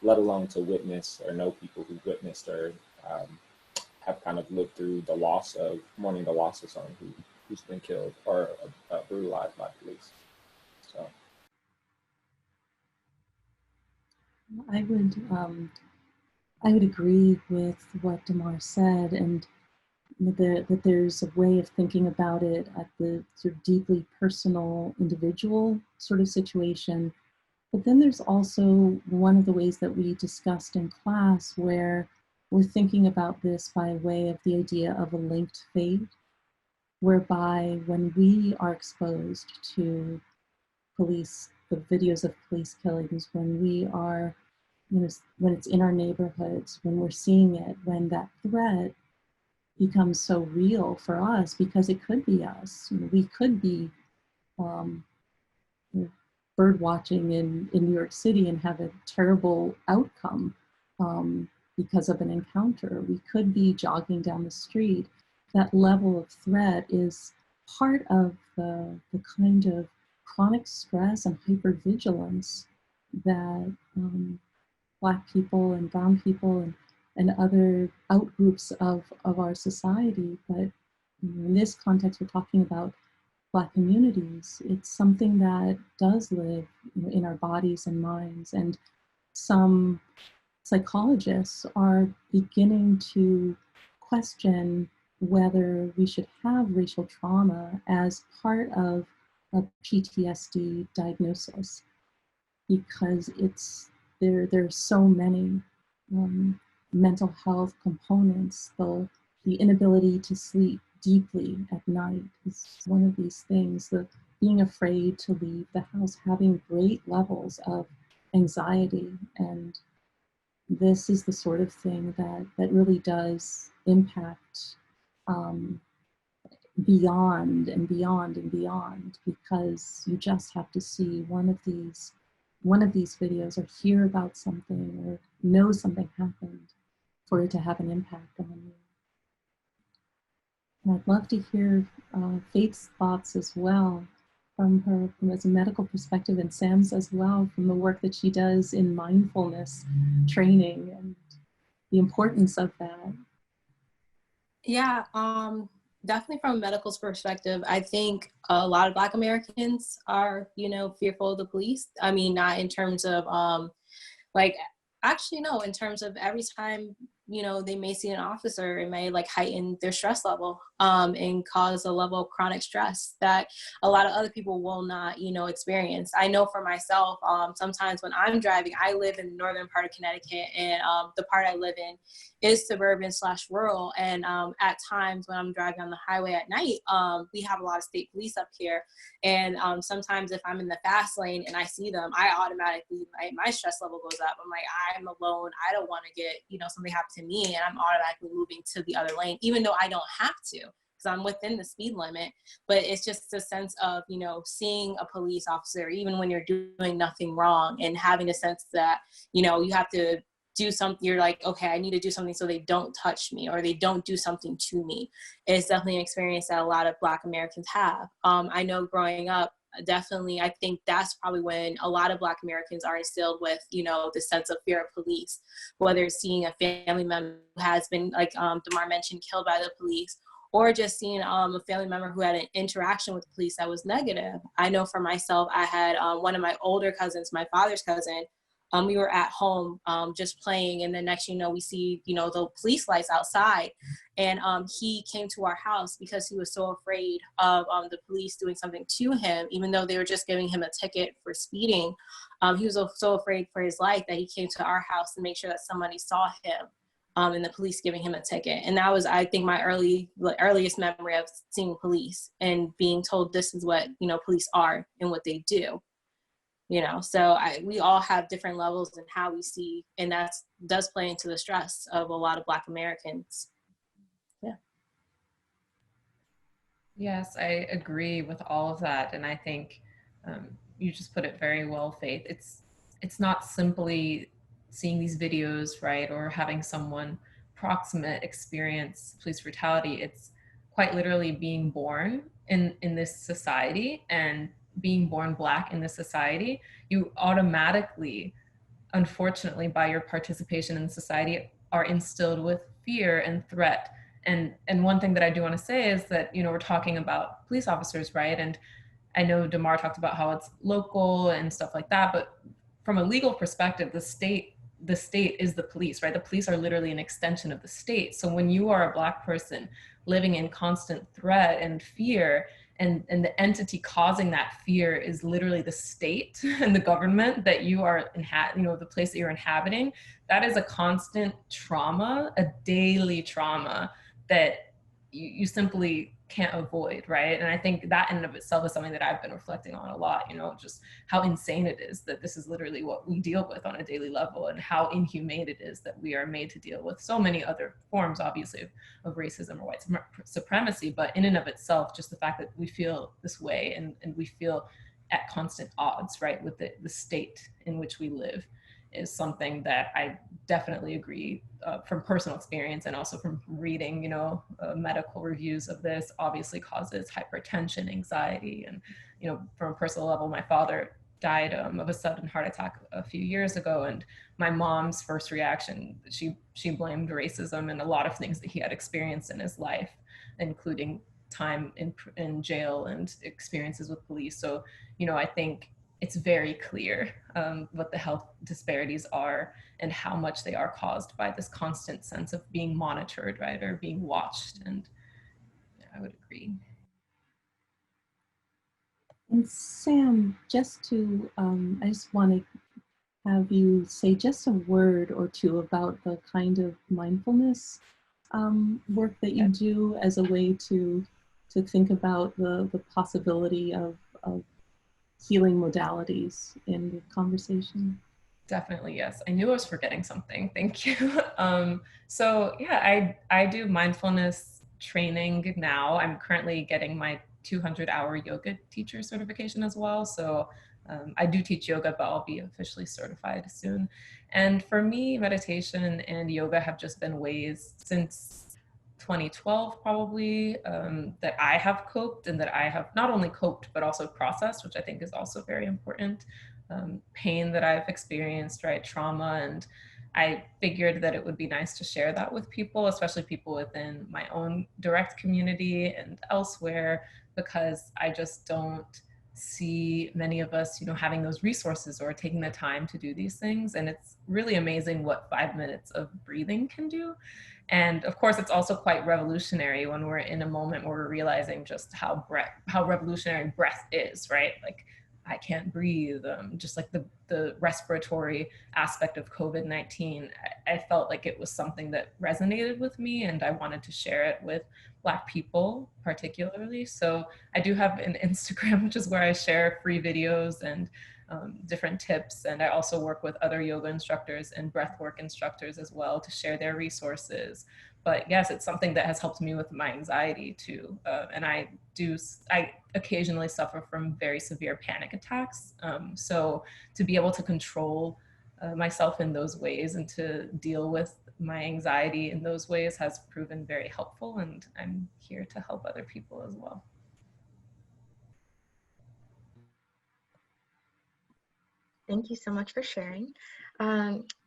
let alone to witness or know people who witnessed or have kind of lived through mourning the loss of someone who's been killed or brutalized by police. So I would agree with what Demar said, and that there's a way of thinking about it at the sort of deeply personal, individual sort of situation. But then there's also one of the ways that we discussed in class where we're thinking about this by way of the idea of a linked fate, whereby when we are exposed to the videos of police killings, when we are, you know, when it's in our neighborhoods, when we're seeing it, when that threat becomes so real for us, because it could be us. You know, we could be bird watching in New York City and have a terrible outcome because of an encounter. We could be jogging down the street. That level of threat is part of the kind of chronic stress and hypervigilance that Black people and brown people and other outgroups of our society. But in this context, we're talking about Black communities. It's something that does live in our bodies and minds. And some psychologists are beginning to question whether we should have racial trauma as part of a PTSD diagnosis, because there's so many mental health components. The inability to sleep deeply at night is one of these things. The being afraid to leave the house, having great levels of anxiety, and this is the sort of thing that really does impact beyond and beyond and beyond, because you just have to see one of these videos or hear about something or know something happened for it to have an impact on you. And I'd love to hear Faith's thoughts as well from as a medical perspective, and Sam's as well, from the work that she does in mindfulness training and the importance of that. Yeah, definitely from a medical perspective, I think a lot of Black Americans are, you know, fearful of the police. I mean, not in terms of in terms of every time, you know, they may see an officer, it may like heighten their stress level and cause a level of chronic stress that a lot of other people will not, you know, experience. I know for myself, sometimes when I'm driving, I live in the northern part of Connecticut, and the part I live in is suburban/rural. And at times when I'm driving on the highway at night, we have a lot of state police up here. And sometimes if I'm in the fast lane and I see them, I automatically, my stress level goes up. I'm like, I'm alone. I don't want to get, something happen to me. And I'm automatically moving to the other lane, even though I don't have to, because I'm within the speed limit. But it's just a sense of, seeing a police officer, even when you're doing nothing wrong, and having a sense that, you have to do something. You're like, okay, I need to do something so they don't touch me or they don't do something to me. It's definitely an experience that a lot of Black Americans have. I know growing up, definitely, I think that's probably when a lot of Black Americans are instilled with, the sense of fear of police, whether it's seeing a family member who has been, like Demar mentioned, killed by the police, or just seeing a family member who had an interaction with the police that was negative. I know for myself, I had one of my older cousins, my father's cousin. We were at home just playing, and the next we see, the police lights outside. And he came to our house because he was so afraid of the police doing something to him, even though they were just giving him a ticket for speeding. He was so afraid for his life that he came to our house to make sure that somebody saw him, and the police giving him a ticket. And that was, I think, my earliest memory of seeing police and being told this is what, police are and what they do. So we all have different levels in how we see, and that does play into the stress of a lot of Black Americans. Yeah. Yes, I agree with all of that. And I think you just put it very well, Faith. It's not simply seeing these videos, right, or having someone proximate experience police brutality. It's quite literally being born in this society, and being born Black in this society, you automatically, unfortunately, by your participation in society, are instilled with fear and threat. And one thing that I do want to say is that, we're talking about police officers, right? And I know Demar talked about how it's local and stuff like that, but from a legal perspective, the state is the police, right? The police are literally an extension of the state. So when you are a Black person living in constant threat and fear, and the entity causing that fear is literally the state and the government that you are the place that you're inhabiting, that is a constant trauma, a daily trauma that you simply can't avoid, right? And I think that in and of itself is something that I've been reflecting on a lot, just how insane it is that this is literally what we deal with on a daily level, and how inhumane it is that we are made to deal with so many other forms, obviously, of racism or white supremacy. But in and of itself, just the fact that we feel this way, and we feel at constant odds, right, with the state in which we live, is something that I definitely agree from personal experience, and also from reading, medical reviews of this, obviously causes hypertension, anxiety. And, from a personal level, my father died of a sudden heart attack a few years ago. And my mom's first reaction, she blamed racism and a lot of things that he had experienced in his life, including time in jail and experiences with police. So, I think it's very clear what the health disparities are, and how much they are caused by this constant sense of being monitored, right, or being watched. And yeah, I would agree. And Sam, just to, I just want to have you say just a word or two about the kind of mindfulness work that you do as a way to think about the possibility of healing modalities in the conversation. Definitely, yes. I knew I was forgetting something. Thank you. So yeah, I do mindfulness training now. I'm currently getting my 200-hour yoga teacher certification as well. So I do teach yoga, but I'll be officially certified soon. And for me, meditation and yoga have just been ways since 2012 probably that I have coped, and that I have not only coped but also processed, which I think is also very important. Pain that I've experienced, right, trauma, and I figured that it would be nice to share that with people, especially people within my own direct community and elsewhere, because I just don't see many of us, having those resources or taking the time to do these things. And it's really amazing what 5 minutes of breathing can do. And of course, it's also quite revolutionary when we're in a moment where we're realizing just how revolutionary breath is, right? Like I can't breathe, just like the respiratory aspect of COVID-19, I felt like it was something that resonated with me, and I wanted to share it with Black people particularly. So I do have an Instagram, which is where I share free videos and different tips. And I also work with other yoga instructors and breathwork instructors as well to share their resources. But yes, it's something that has helped me with my anxiety too. And I occasionally suffer from very severe panic attacks. So to be able to control myself in those ways and to deal with my anxiety in those ways has proven very helpful. And I'm here to help other people as well. Thank you so much for sharing.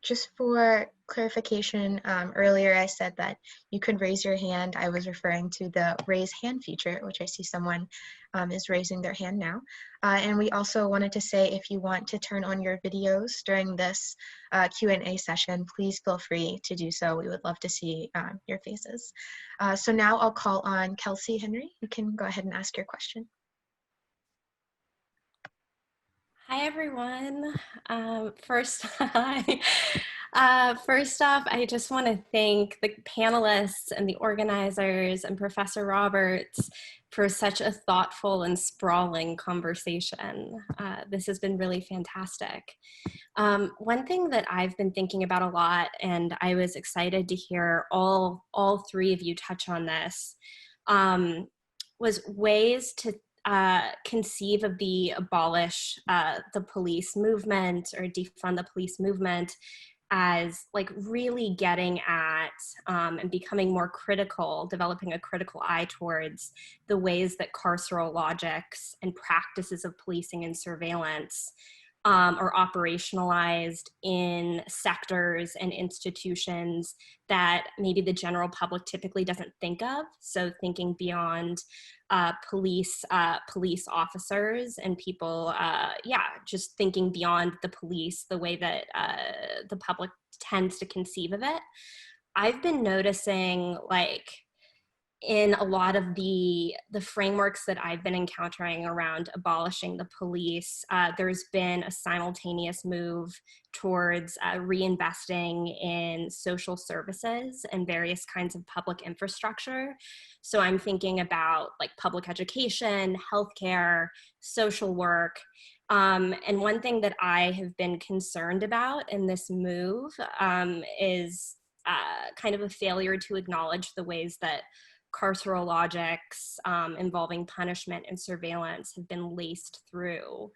Just for clarification, earlier I said that you could raise your hand. I was referring to the raise hand feature, which I see someone is raising their hand now. And we also wanted to say, if you want to turn on your videos during this Q&A session, please feel free to do so. We would love to see your faces. So now I'll call on Kelsey Henry. You can go ahead and ask your question. Hi, everyone. First off, I just want to thank the panelists and the organizers and Professor Roberts for such a thoughtful and sprawling conversation. This has been really fantastic. One thing that I've been thinking about a lot, and I was excited to hear all three of you touch on this, was ways to conceive of the abolish the police movement or defund the police movement as like really getting at and becoming more critical, developing a critical eye towards the ways that carceral logics and practices of policing and surveillance are operationalized in sectors and institutions that maybe the general public typically doesn't think of. So thinking beyond police officers and people, just thinking beyond the police, the way that the public tends to conceive of it. I've been noticing, like, in a lot of the frameworks that I've been encountering around abolishing the police, there's been a simultaneous move towards reinvesting in social services and various kinds of public infrastructure. So I'm thinking about like public education, healthcare, social work. And one thing that I have been concerned about in this move is kind of a failure to acknowledge the ways that carceral logics involving punishment and surveillance have been laced through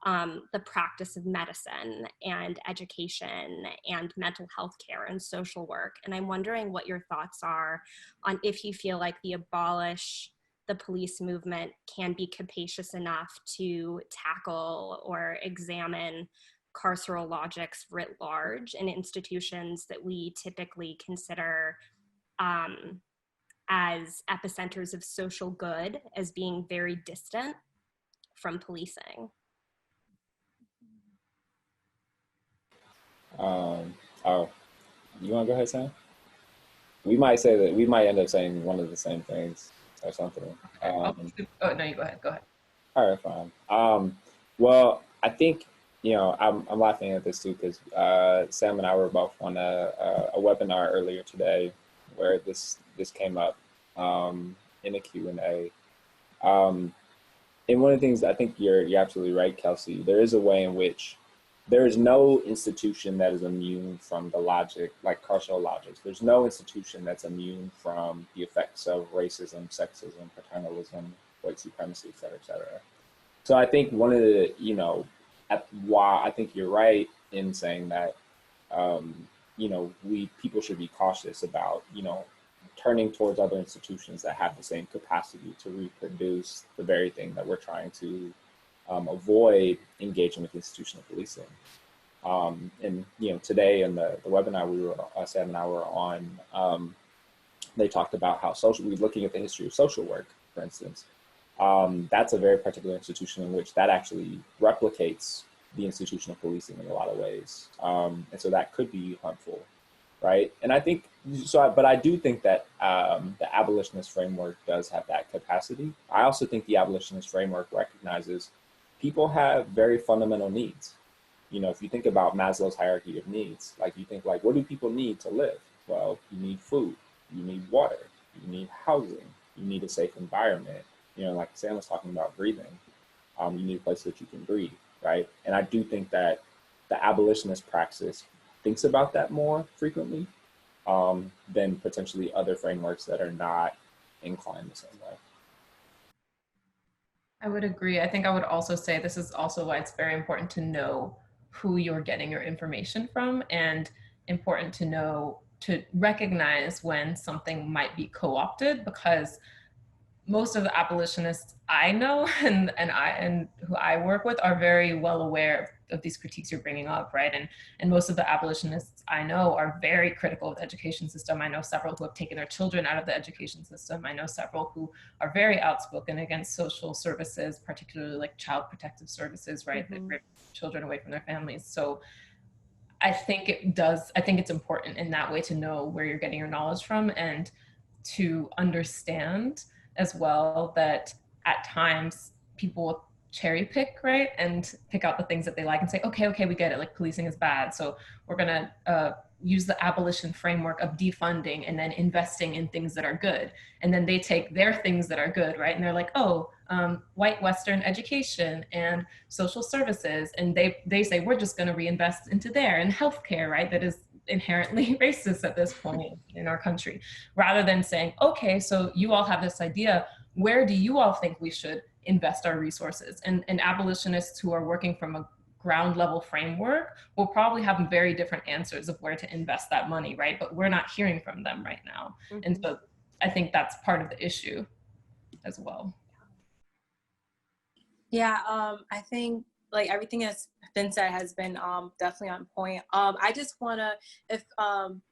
the practice of medicine and education and mental health care and social work. And I'm wondering what your thoughts are on if you feel like the abolish the police movement can be capacious enough to tackle or examine carceral logics writ large in institutions that we typically consider as epicenters of social good as being very distant from policing. Oh, you want to go ahead, Sam? We might say that we might end up saying one of the same things or something. Oh, no, you go ahead. Go ahead. All right, fine. Well, I think, I'm laughing at this too because Sam and I were both on a webinar earlier today where this came up in a Q&A. And one of the things, I think you're absolutely right, Kelsey, there is a way in which there is no institution that is immune from the logic, like carceral logics. There's no institution that's immune from the effects of racism, sexism, paternalism, white supremacy, et cetera, et cetera. So I think one of the, why I think you're right in saying that, people should be cautious about, turning towards other institutions that have the same capacity to reproduce the very thing that we're trying to avoid engaging with institutional policing. And today in the webinar Sam and I were on, they talked about how we're looking at the history of social work, for instance. That's a very particular institution in which that actually replicates the institution of policing in a lot of ways. And so that could be harmful, right? And I think, but I do think that the abolitionist framework does have that capacity. I also think the abolitionist framework recognizes people have very fundamental needs. You know, if you think about Maslow's hierarchy of needs, like you think like, what do people need to live? Well, you need food, you need water, you need housing, you need a safe environment. You know, like Sam was talking about breathing, you need a place that you can breathe, right? And I do think that the abolitionist praxis thinks about that more frequently than potentially other frameworks that are not inclined the same way. I would agree. I think I would also say this is also why it's very important to know who you're getting your information from, and important to know, to recognize when something might be co-opted, because most of the abolitionists I know and who I work with are very well aware of these critiques you're bringing up, right? And most of the abolitionists I know are very critical of the education system. I know several who have taken their children out of the education system. I know several who are very outspoken against social services, particularly like child protective services, right? That rip children away from their families. So I think it's important in that way to know where you're getting your knowledge from, and to understand as well that at times people will cherry pick, right? And pick out the things that they like and say, okay, we get it. Like policing is bad. So we're gonna use the abolition framework of defunding and then investing in things that are good. And then they take their things that are good, right? And they're like, white Western education and social services. And they say, we're just gonna reinvest into there, and healthcare, right? That is inherently racist at this point in our country, rather than saying, okay, so you all have this idea, where do you all think we should invest our resources? And abolitionists who are working from a ground level framework will probably have very different answers of where to invest that money, right? But we're not hearing from them right now. And so I think that's part of the issue as well. Yeah, I think like everything that's been said has been definitely on point. I just want to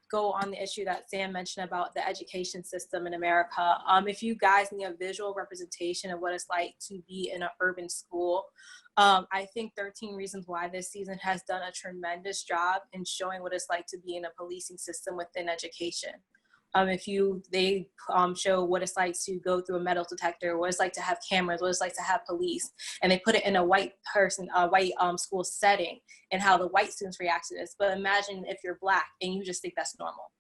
go on the issue that Sam mentioned about the education system in America. If you guys need a visual representation of what it's like to be in an urban school, I think 13 Reasons Why this season has done a tremendous job in showing what it's like to be in a policing system within education. They show what it's like to go through a metal detector, what it's like to have cameras, what it's like to have police, and they put it in a white school setting, and how the white students react to this. But imagine if you're Black and you just think that's normal.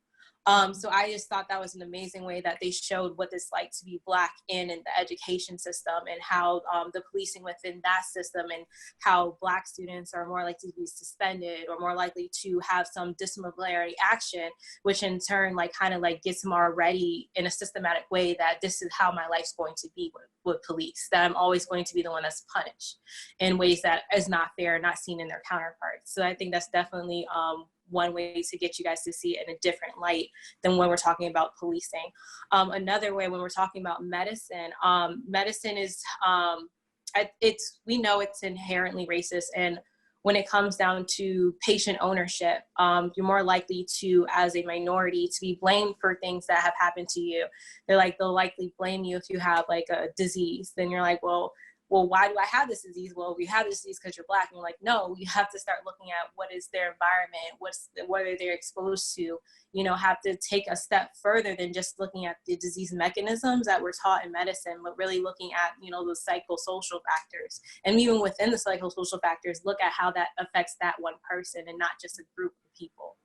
So I just thought that was an amazing way that they showed what it's like to be Black in the education system, and how the policing within that system, and how Black students are more likely to be suspended or more likely to have some disciplinary action, which in turn kind of gets them already in a systematic way that this is how my life's going to be with police, that I'm always going to be the one that's punished in ways that is not fair, not seen in their counterparts. So I think that's definitely one way to get you guys to see it in a different light than when we're talking about policing. Another way, when we're talking about medicine, medicine is, we know it's inherently racist. And when it comes down to patient ownership, you're more likely to, as a minority, to be blamed for things that have happened to you. They'll likely blame you if you have a disease. Then you're like, well, why do I have this disease? Well, we have this disease because you're Black. And you're like, no, you have to start looking at what is their environment, what are they exposed to, have to take a step further than just looking at the disease mechanisms that we're taught in medicine, but really looking at, the psychosocial factors. And even within the psychosocial factors, look at how that affects that one person and not just a group of people.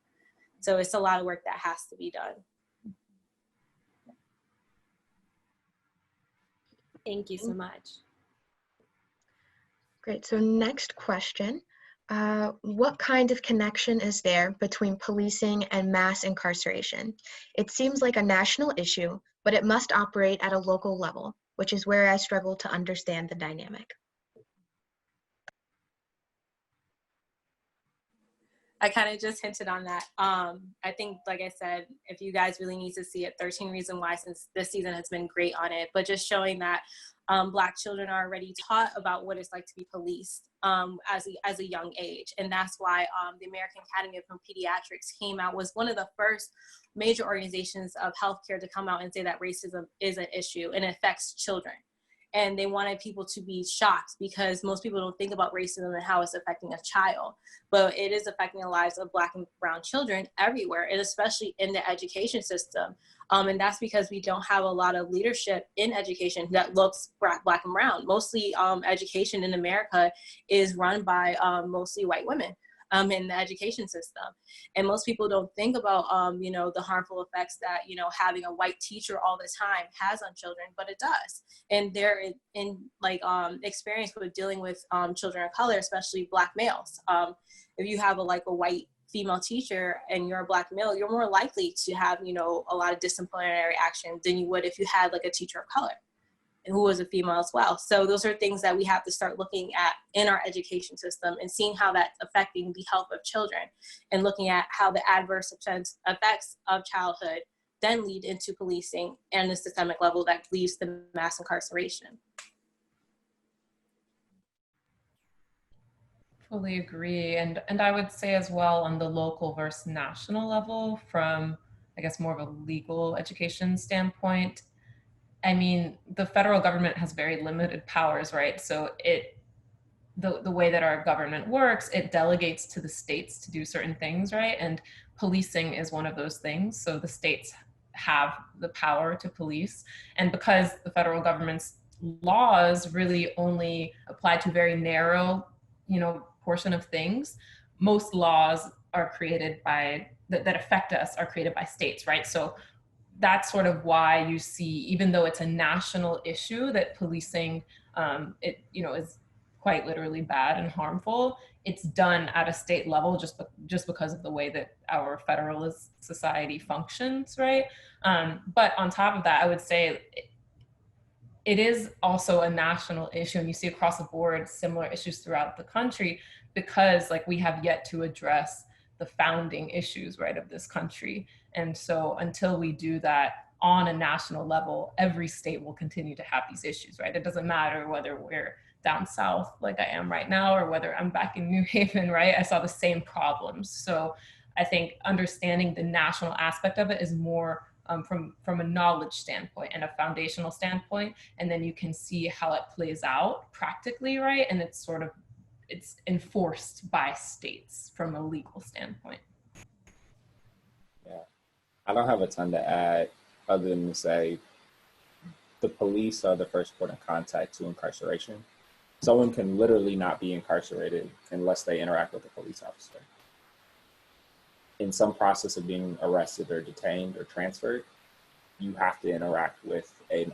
So it's a lot of work that has to be done. Thank you so much. Great. So next question, what kind of connection is there between policing and mass incarceration? It seems like a national issue, but it must operate at a local level, which is where I struggle to understand the dynamic. I kind of just hinted on that. I think, like I said, if you guys really need to see it, 13 Reasons Why, since this season has been great on it, but just showing that Black children are already taught about what it's like to be policed as a young age. And that's why the American Academy of Pediatrics was one of the first major organizations of healthcare to come out and say that racism is an issue and it affects children. and they wanted people to be shocked because most people don't think about racism and how it's affecting a child, but it is affecting the lives of Black and brown children everywhere, and especially in the education system. And that's because we don't have a lot of leadership in education that looks Black and brown. Mostly education in America is run by mostly white women in the education system. And most people don't think about, the harmful effects that, having a white teacher all the time has on children, but it does. And they're in experience with dealing with children of color, especially Black males. If you have a white female teacher and you're a Black male, you're more likely to have, a lot of disciplinary action than you would if you had a teacher of color who was a female as well. So those are things that we have to start looking at in our education system and seeing how that's affecting the health of children, and looking at how the adverse effects of childhood then lead into policing and the systemic level that leads to mass incarceration. Fully agree. And I would say as well, on the local versus national level, from I guess more of a legal education standpoint, I mean, the federal government has very limited powers, right? So the way that our government works, it delegates to the states to do certain things, right? And policing is one of those things. So the states have the power to police. And because the federal government's laws really only apply to very narrow, portion of things, most laws are created by, that affect us, are created by states, right? So that's sort of why you see, even though it's a national issue, that policing, is quite literally bad and harmful, it's done at a state level just because of the way that our federalist society functions, right? But on top of that, I would say it is also a national issue, and you see across the board similar issues throughout the country, because we have yet to address the founding issues, right, of this country. And so until we do that on a national level, every state will continue to have these issues, right? It doesn't matter whether we're down south like I am right now, or whether I'm back in New Haven, right? I saw the same problems. So I think understanding the national aspect of it is more from a knowledge standpoint and a foundational standpoint, and then you can see how it plays out practically, right? And it's enforced by states from a legal standpoint. Yeah, I don't have a ton to add other than to say the police are the first point of contact to incarceration. Someone can literally not be incarcerated unless they interact with a police officer. In some process of being arrested or detained or transferred, you have to interact with a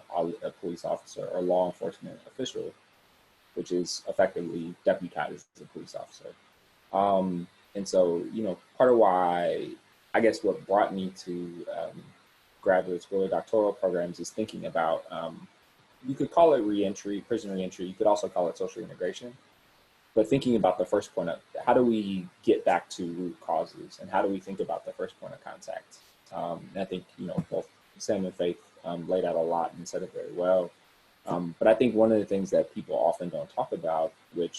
police officer or law enforcement official, which is effectively deputized as a police officer. And so, part of why, I guess what brought me to graduate school or doctoral programs is thinking about, you could call it reentry, prison reentry, you could also call it social integration, but thinking about the first point of how do we get back to root causes, and how do we think about the first point of contact? And I think, both Sam and Faith laid out a lot and said it very well. But I think one of the things that people often don't talk about,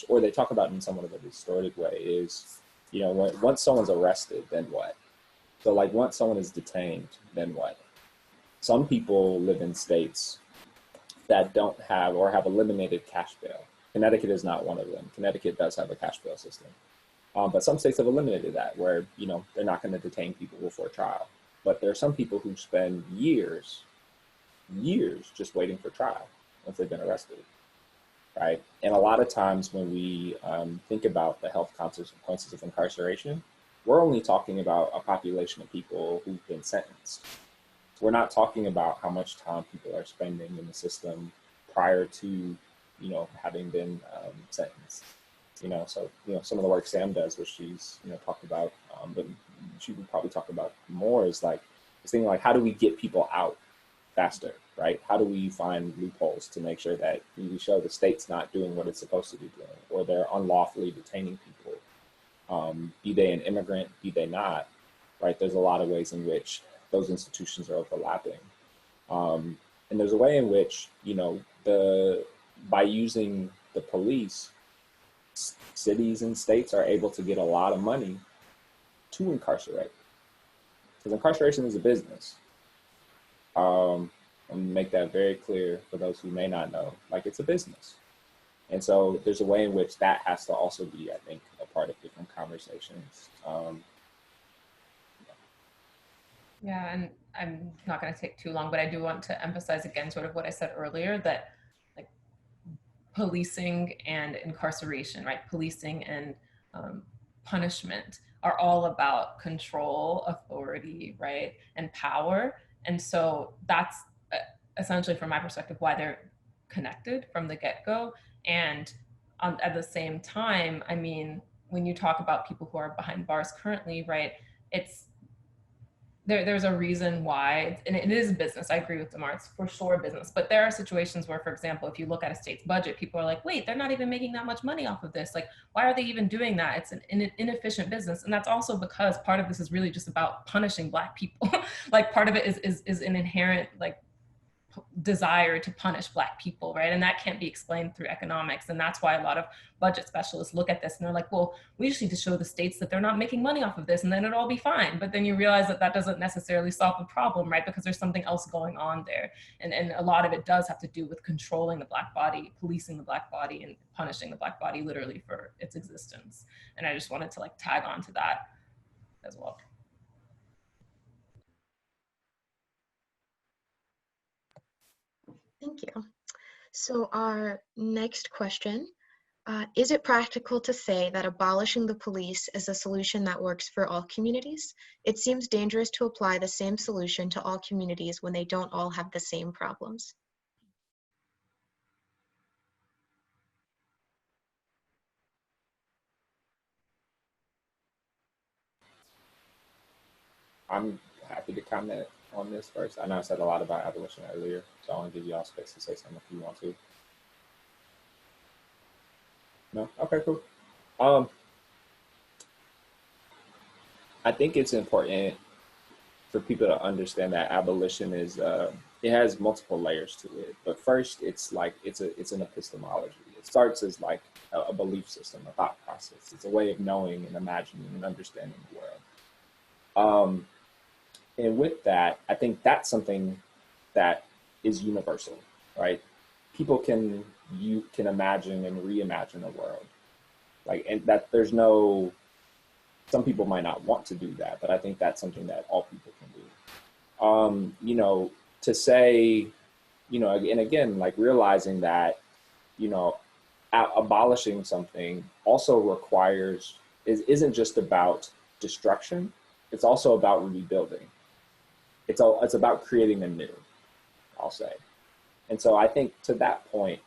or they talk about in somewhat of a distorted way, is, once someone's arrested, then what? So once someone is detained, then what? Some people live in states that don't have or have eliminated cash bail. Connecticut is not one of them. Connecticut does have a cash bail system. But some states have eliminated that, where, they're not going to detain people before trial. But there are some people who spend years just waiting for trial once they've been arrested, right? And a lot of times when we think about the health consequences of incarceration, we're only talking about a population of people who've been sentenced. We're not talking about how much time people are spending in the system prior to, having been sentenced. So, some of the work Sam does, which she's, talked about, but she would probably talk about more, is this thing how do we get people out faster, right? How do we find loopholes to make sure that we show the state's not doing what it's supposed to be doing, or they're unlawfully detaining people, be they an immigrant, be they not, right? There's a lot of ways in which those institutions are overlapping. And there's a way in which, by using the police, cities and states are able to get a lot of money to incarcerate. Because incarceration is a business. and make that very clear for those who may not know, like it's a business. And so there's a way in which that has to also be, I think, a part of different conversations. Yeah, and I'm not going to take too long, but I do want to emphasize again sort of what I said earlier, that like policing and incarceration, right? Policing and punishment are all about control, authority, right? And power. And so that's essentially, from my perspective, why they're connected from the get-go. And at the same time, I mean, when you talk about people who are behind bars currently, right, it's there's a reason why, and it is business. I agree with Demar, it's for sure business. But there are situations where, for example, if you look at a state's budget, people are like, wait, they're not even making that much money off of this. Like, why are they even doing that? It's an inefficient business. And that's also because part of this is really just about punishing Black people. Like, part of it is an inherent, like, desire to punish Black people, right? And that can't be explained through economics. And that's why a lot of budget specialists look at this and they're like, well, we just need to show the states that they're not making money off of this and then it'll all be fine. But then you realize that that doesn't necessarily solve the problem, right? Because there's something else going on there. And a lot of it does have to do with controlling the Black body, policing the Black body, and punishing the Black body literally for its existence. And I just wanted to like tag on to that as well. Thank you. So our next question, is it practical to say that abolishing the police is a solution that works for all communities? It seems dangerous to apply the same solution to all communities when they don't all have the same problems. I'm happy to comment on this first. I know I said a lot about abolition earlier, so I want to give you all space to say something if you want to. No? Okay, cool. I think it's important for people to understand that abolition is, it has multiple layers to it. But first, it's like, it's an epistemology. It starts as like a belief system, a thought process. It's a way of knowing and imagining and understanding the world. And with that, I think that's something that is universal, right? People can imagine and reimagine a world. Like, and that there's no, some people might not want to do that, but I think that's something that all people can do. You know, to say, you know, and again, like realizing that, you know, abolishing something also requires, isn't just about destruction, it's also about rebuilding. It's about creating anew, I'll say. And so I think to that point,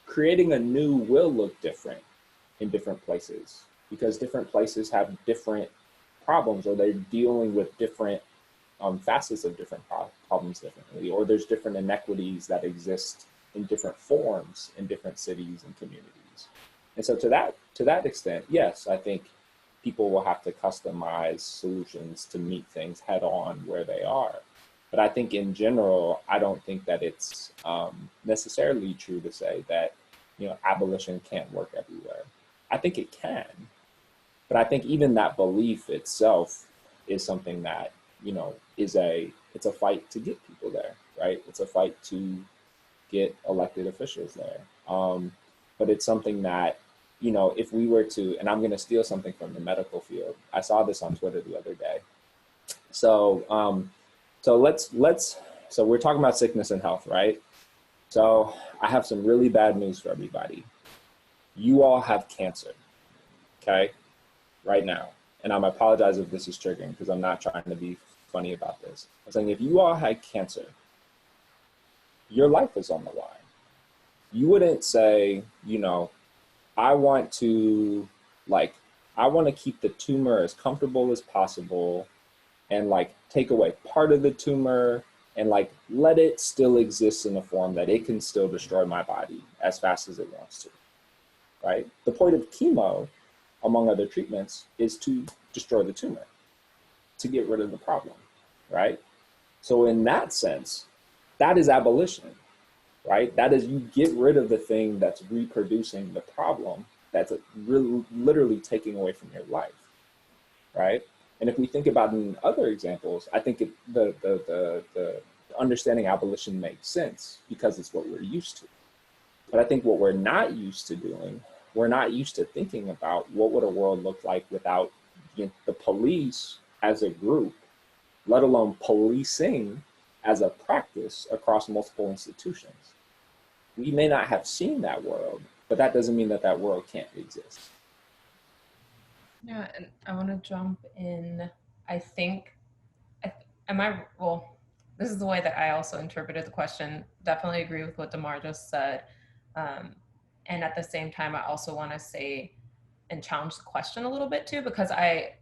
creating anew will look different in different places because different places have different problems or they're dealing with different facets of different problems differently, or there's different inequities that exist in different forms in different cities and communities. And so to that extent, yes, I think people will have to customize solutions to meet things head on where they are. But I think in general, I don't think that it's necessarily true to say that, you know, abolition can't work everywhere. I think it can, but I think even that belief itself is something that, you know, it's a fight to get people there, right? It's a fight to get elected officials there. But it's something that, you know, if we were to, and I'm going to steal something from the medical field. I saw this on Twitter the other day. So, so we're talking about sickness and health, right? So I have some really bad news for everybody. You all have cancer, okay, right now. And I'm apologize if this is triggering because I'm not trying to be funny about this. I'm saying if you all had cancer, your life is on the line. You wouldn't say, you know, I want to keep the tumor as comfortable as possible and like take away part of the tumor and like let it still exist in a form that it can still destroy my body as fast as it wants to, right? The point of chemo, among other treatments, is to destroy the tumor, to get rid of the problem, right? So in that sense, that is abolition, right? That is, you get rid of the thing that's reproducing the problem that's literally taking away from your life, right? And if we think about in other examples, I think the understanding abolition makes sense because it's what we're used to. But I think what we're not used to doing, we're not used to thinking about what would a world look like without the police as a group, let alone policing as a practice across multiple institutions. We may not have seen that world, but that doesn't mean that that world can't exist. Yeah, and I want to jump in. I think, well, this is the way that I also interpreted the question. Definitely agree with what Demar just said. And at the same time, I also want to say and challenge the question a little bit too, because I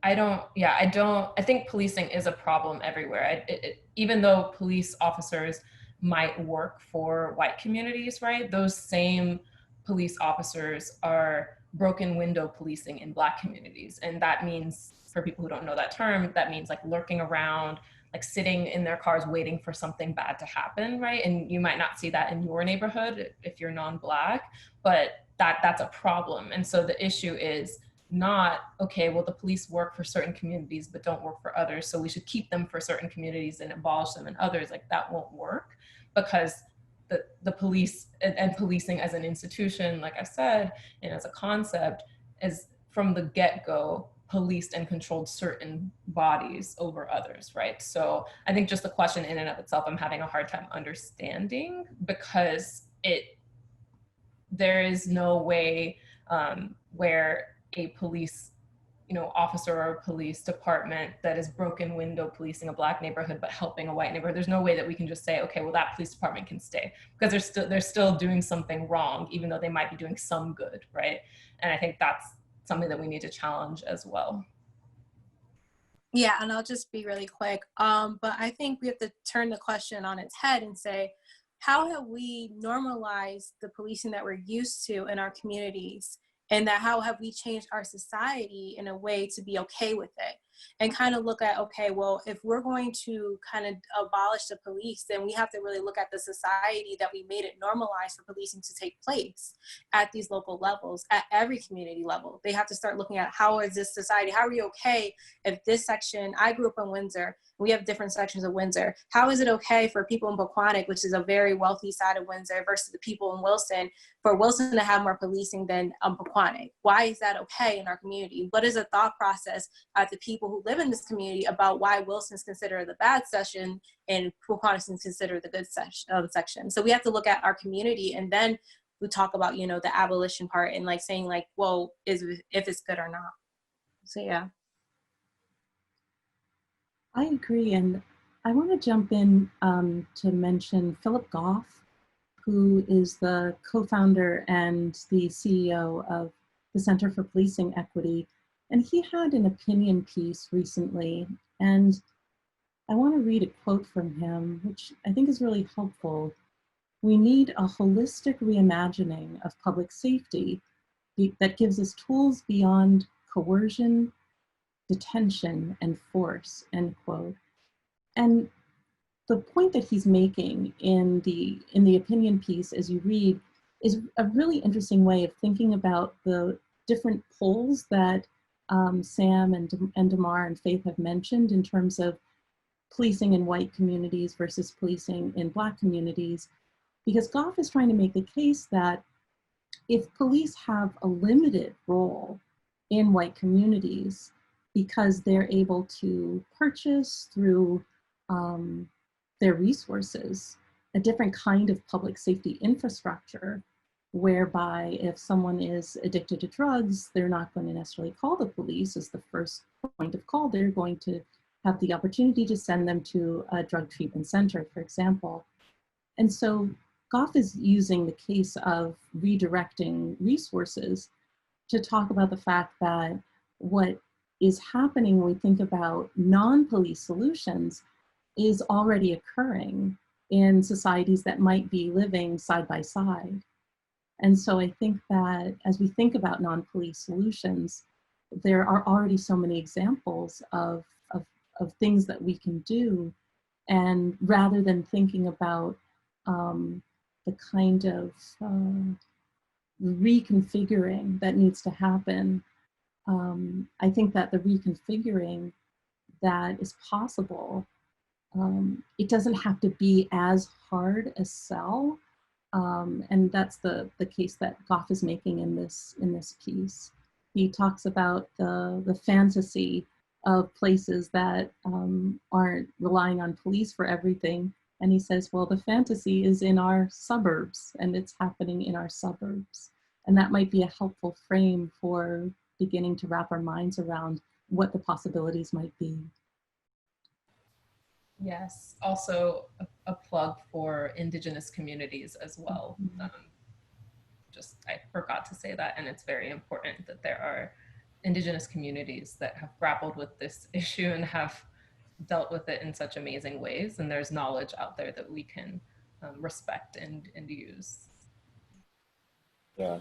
think policing is a problem everywhere. Even though police officers might work for white communities, right? Those same police officers are broken window policing in Black communities. And that means, for people who don't know that term, that means like lurking around, like sitting in their cars waiting for something bad to happen, right? And you might not see that in your neighborhood if you're non-Black, but that's a problem. And so the issue is not, okay, well, the police work for certain communities but don't work for others, so we should keep them for certain communities and abolish them in others. Like, that won't work, because the police and policing as an institution, like I said, and as a concept, is from the get-go policed and controlled certain bodies over others, right? So I think just the question in and of itself, I'm having a hard time understanding, because there is no way where a police officer or a police department that is broken window policing a Black neighborhood but helping a white neighborhood, there's no way that we can just say, okay, well, that police department can stay, because they're still doing something wrong, even though they might be doing some good, right? And I think that's something that we need to challenge as well. Yeah, and I'll just be really quick. But I think we have to turn the question on its head and say, how have we normalized the policing that we're used to in our communities? And that how have we changed our society in a way to be okay with it? And kind of look at, okay, well, if we're going to kind of abolish the police, then we have to really look at the society that we made it normalized for policing to take place at these local levels, at every community level. They have to start looking at, how is this society, how are we okay if this section, I grew up in Windsor, we have different sections of Windsor. How is it okay for people in Pequannock, which is a very wealthy side of Windsor, versus the people in Wilson, for Wilson to have more policing than Pequannock? Why is that okay in our community? What is a thought process at the people who live in this community about why Wilson's considered the bad section and Pequannock's considered the good section? So we have to look at our community, and then we talk about, the abolition part, and like saying like, well, if it's good or not. So yeah. I agree, and I want to jump in to mention Philip Goff, who is the co-founder and the CEO of the Center for Policing Equity, and he had an opinion piece recently, and I want to read a quote from him, which I think is really helpful. "We need a holistic reimagining of public safety that gives us tools beyond coercion, detention, and force," end quote. And the point that he's making in the opinion piece, as you read, is a really interesting way of thinking about the different poles that Sam and Demar and Faith have mentioned in terms of policing in white communities versus policing in Black communities. Because Goff is trying to make the case that if police have a limited role in white communities, because they're able to purchase through their resources a different kind of public safety infrastructure, whereby if someone is addicted to drugs, they're not going to necessarily call the police as the first point of call. They're going to have the opportunity to send them to a drug treatment center, for example. And so Goff is using the case of redirecting resources to talk about the fact that what is happening when we think about non-police solutions is already occurring in societies that might be living side by side. And so I think that as we think about non-police solutions, there are already so many examples of things that we can do. And rather than thinking about the kind of reconfiguring that needs to happen, I think that the reconfiguring that is possible it doesn't have to be as hard a sell. And that's the case that Goff is making in this piece. He talks about the fantasy of places that aren't relying on police for everything. And he says, well, the fantasy is in our suburbs, and it's happening in our suburbs. And that might be a helpful frame for beginning to wrap our minds around what the possibilities might be. Yes, also a plug for Indigenous communities as well. I forgot to say that, and it's very important that there are Indigenous communities that have grappled with this issue and have dealt with it in such amazing ways, and there's knowledge out there that we can respect and use. Yeah,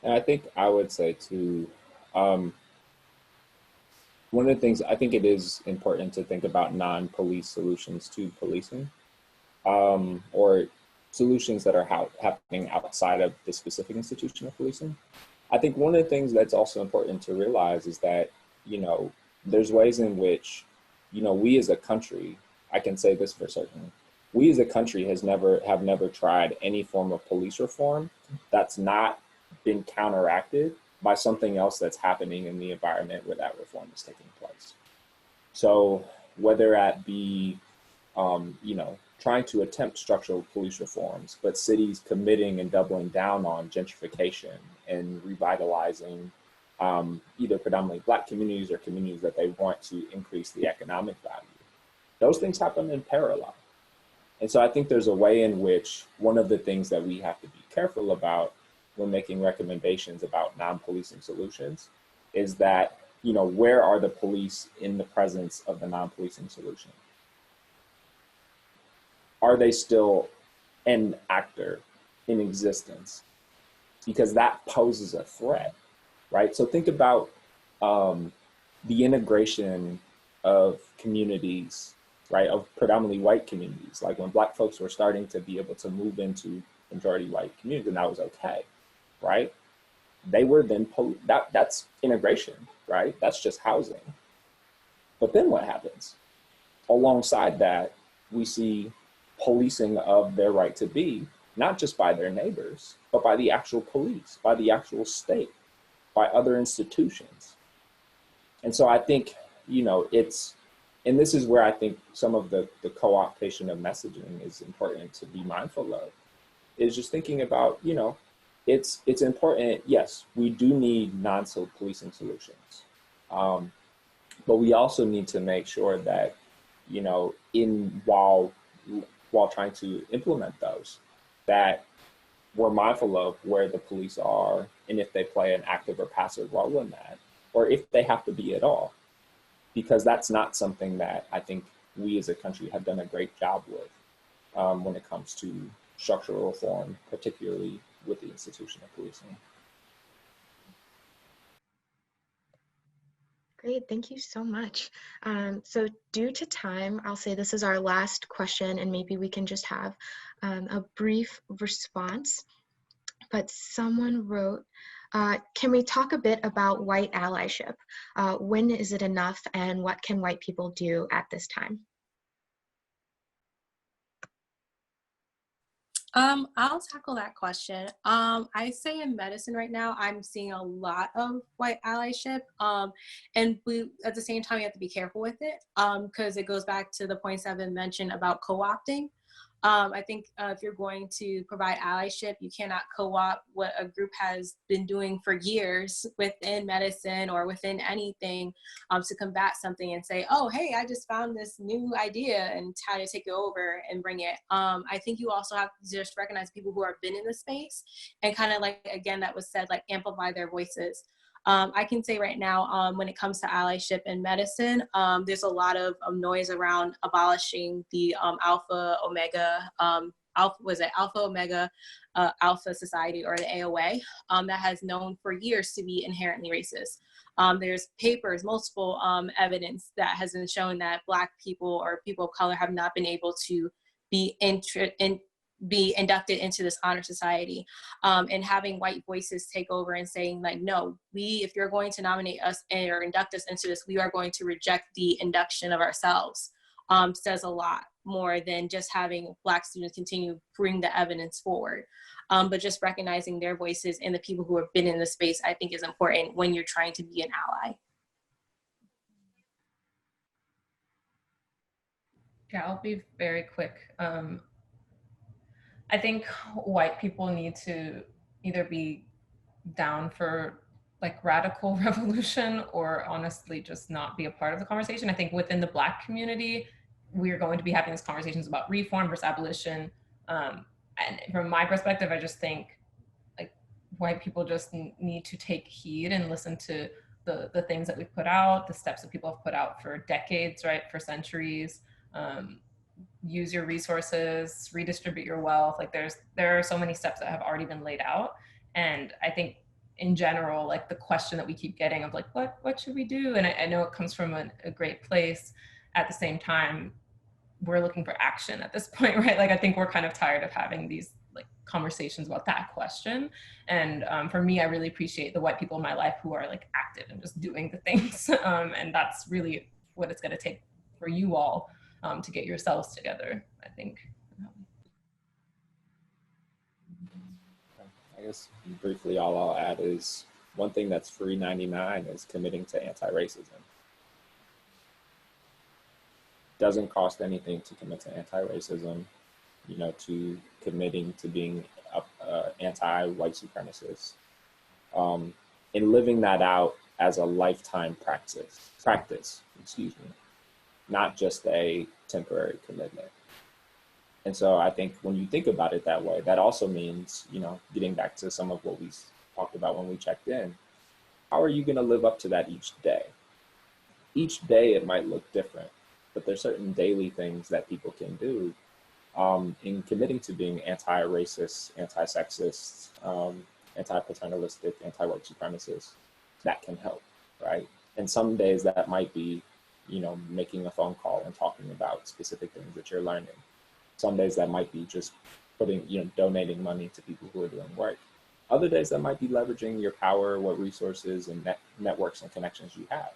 and I think I would say too, one of the things, I think it is important to think about non-police solutions to policing, or solutions that are happening outside of the specific institution of policing. I think one of the things that's also important to realize is that, you know, there's ways in which, you know, we as a country, I can say this for certain, we as a country have never tried any form of police reform that's not been counteracted by something else that's happening in the environment where that reform is taking place. So whether that be, you know, trying to attempt structural police reforms, but cities committing and doubling down on gentrification and revitalizing either predominantly Black communities or communities that they want to increase the economic value. Those things happen in parallel. And so I think there's a way in which one of the things that we have to be careful about when making recommendations about non-policing solutions is that, you know, where are the police in the presence of the non-policing solution? Are they still an actor in existence? Because that poses a threat, right? So think about the integration of communities, right, of predominantly white communities. Like when Black folks were starting to be able to move into majority white communities, and that was okay, right? They were then, that's integration, right? That's just housing. But then what happens? Alongside that, we see policing of their right to be, not just by their neighbors, but by the actual police, by the actual state, by other institutions. And so I think, you know, and this is where I think some of the co-optation of messaging is important to be mindful of, is just thinking about, you know, it's important, yes, we do need non-policing solutions. But we also need to make sure that, you know, while trying to implement those, that we're mindful of where the police are and if they play an active or passive role in that, or if they have to be at all. Because that's not something that I think we as a country have done a great job with when it comes to structural reform, particularly with the institution of policing. Great, thank you so much. So due to time, I'll say this is our last question, and maybe we can just have a brief response. But someone wrote, can we talk a bit about white allyship? When is it enough, and what can white people do at this time? I'll tackle that question. I say in medicine right now, I'm seeing a lot of white allyship. And we, at the same time, you have to be careful with it because it goes back to the points I've been mentioned about co-opting. I think if you're going to provide allyship, you cannot co-opt what a group has been doing for years within medicine or within anything to combat something and say, oh, hey, I just found this new idea and try to take it over and bring it. I think you also have to just recognize people who have been in the space and kind of like, again, that was said, like amplify their voices. I can say right now, when it comes to allyship in medicine, there's a lot of noise around abolishing the Alpha Omega Alpha Society, or the AOA, that has known for years to be inherently racist. There's papers, multiple evidence that has been shown that Black people or people of color have not been able to be inducted into this honor society, and having white voices take over and saying like, no, if you're going to nominate us or induct us into this, we are going to reject the induction of ourselves. says a lot more than just having Black students continue to bring the evidence forward. But just recognizing their voices and the people who have been in the space, I think is important when you're trying to be an ally. Yeah, I'll be very quick. I think white people need to either be down for like radical revolution or honestly just not be a part of the conversation. I think within the Black community, we're going to be having these conversations about reform versus abolition. And from my perspective, I just think like white people just need to take heed and listen to the things that we put out, the steps that people have put out for decades, right, for centuries. Use your resources, redistribute your wealth. Like there are so many steps that have already been laid out. And I think in general, like the question that we keep getting of like, what should we do? And I know it comes from a great place. At the same time, we're looking for action at this point, right? Like I think we're kind of tired of having these like conversations about that question. And for me, I really appreciate the white people in my life who are like active and just doing the things. And that's really what it's gonna take for you all to get yourselves together, I think. I guess briefly all I'll add is one thing that's free 99 is committing to anti-racism. Doesn't cost anything to commit to anti-racism, you know, to committing to being anti-white supremacist, and living that out as a lifetime practice, excuse me, not just a temporary commitment. And so I think when you think about it that way, that also means, you know, getting back to some of what we talked about when we checked in, how are you going to live up to that each day? Each day it might look different, but there's certain daily things that people can do in committing to being anti-racist, anti-sexist, anti-paternalistic, anti-white supremacist that can help, right? And some days that might be, you know, making a phone call and talking about specific things that you're learning. Some days that might be just putting, you know, donating money to people who are doing work. Other days that might be leveraging your power, what resources and networks and connections you have,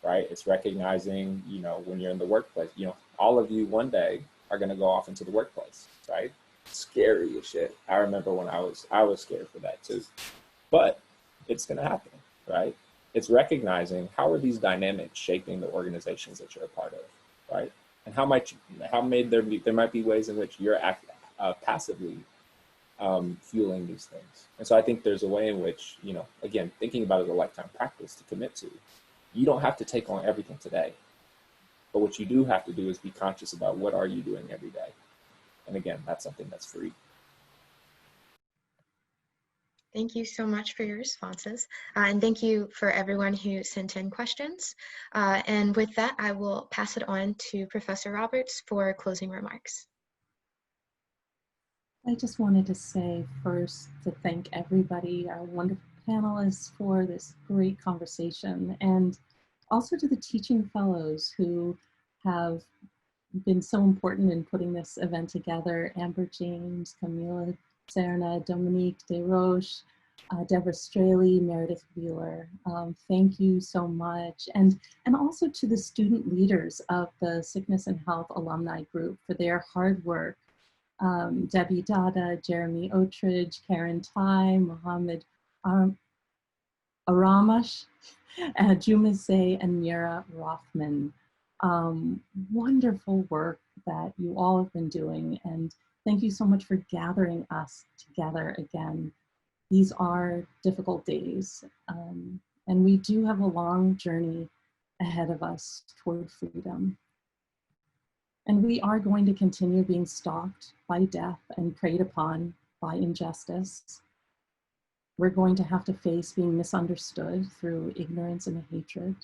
right? It's recognizing, you know, when you're in the workplace, you know, all of you one day are going to go off into the workplace, right? Scary as shit. I remember when I was scared for that too, but it's going to happen, right? It's recognizing how are these dynamics shaping the organizations that you're a part of, right? And there might be ways in which you're passively fueling these things. And so I think there's a way in which, you know, again, thinking about it as a lifetime practice to commit to, you don't have to take on everything today, but what you do have to do is be conscious about what are you doing every day. And again, that's something that's free. Thank you so much for your responses. And thank you for everyone who sent in questions. And with that, I will pass it on to Professor Roberts for closing remarks. I just wanted to say first to thank everybody, our wonderful panelists, for this great conversation, and also to the teaching fellows who have been so important in putting this event together: Amber James, Camila Serna, Dominique Desroches, Deborah Straley, Meredith Wheeler. Thank you so much. And also to the student leaders of the Sickness and Health Alumni Group for their hard work. Debbie Dada, Jeremy Otridge, Karen Tai, Mohammed Aramash, Jumise, and Mira Rothman. Wonderful work that you all have been doing, and thank you so much for gathering us together again. These are difficult days, and we do have a long journey ahead of us toward freedom. And we are going to continue being stalked by death and preyed upon by injustice. We're going to have to face being misunderstood through ignorance and hatred.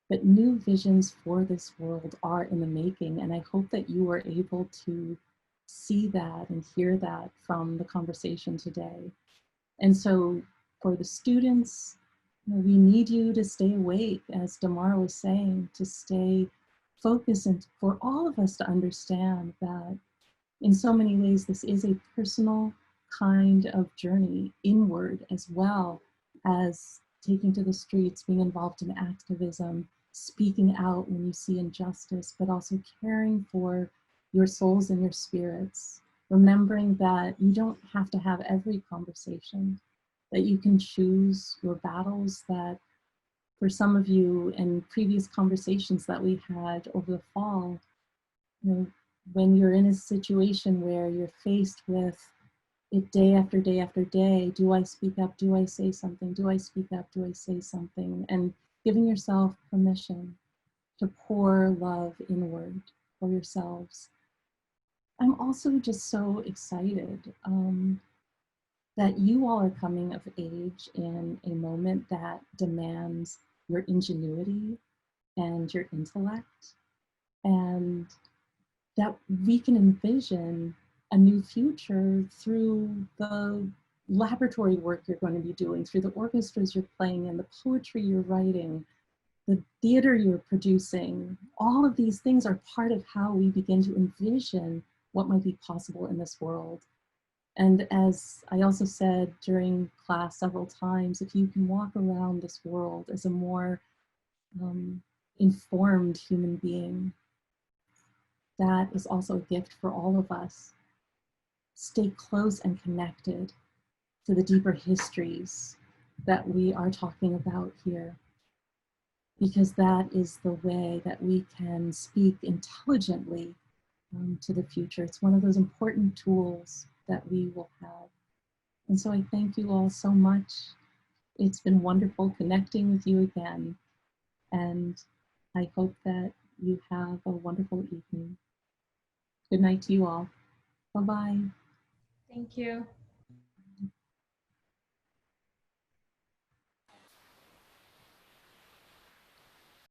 But new visions for this world are in the making, and I hope that you are able to see that and hear that from the conversation today. And so for the students, we need you to stay awake, as Demar was saying, to stay focused, and for all of us to understand that in so many ways, this is a personal kind of journey inward, as well as taking to the streets, being involved in activism, speaking out when you see injustice, but also caring for your souls and your spirits, remembering that you don't have to have every conversation, that you can choose your battles, that for some of you in previous conversations that we had over the fall, you know, when you're in a situation where you're faced with it day after day after day, do I speak up? Do I say something? Do I speak up? Do I say something? And giving yourself permission to pour love inward for yourselves. I'm also just so excited that you all are coming of age in a moment that demands your ingenuity and your intellect, and that we can envision a new future through the laboratory work you're going to be doing, through the orchestras you're playing in, the poetry you're writing, the theater you're producing. All of these things are part of how we begin to envision what might be possible in this world. And as I also said during class several times, if you can walk around this world as a more informed human being, that is also a gift for all of us. Stay close and connected to the deeper histories that we are talking about here, because that is the way that we can speak intelligently to the future. It's one of those important tools that we will have. And so I thank you all so much. It's been wonderful connecting with you again. And I hope that you have a wonderful evening. Good night to you all. Bye-bye. Thank you.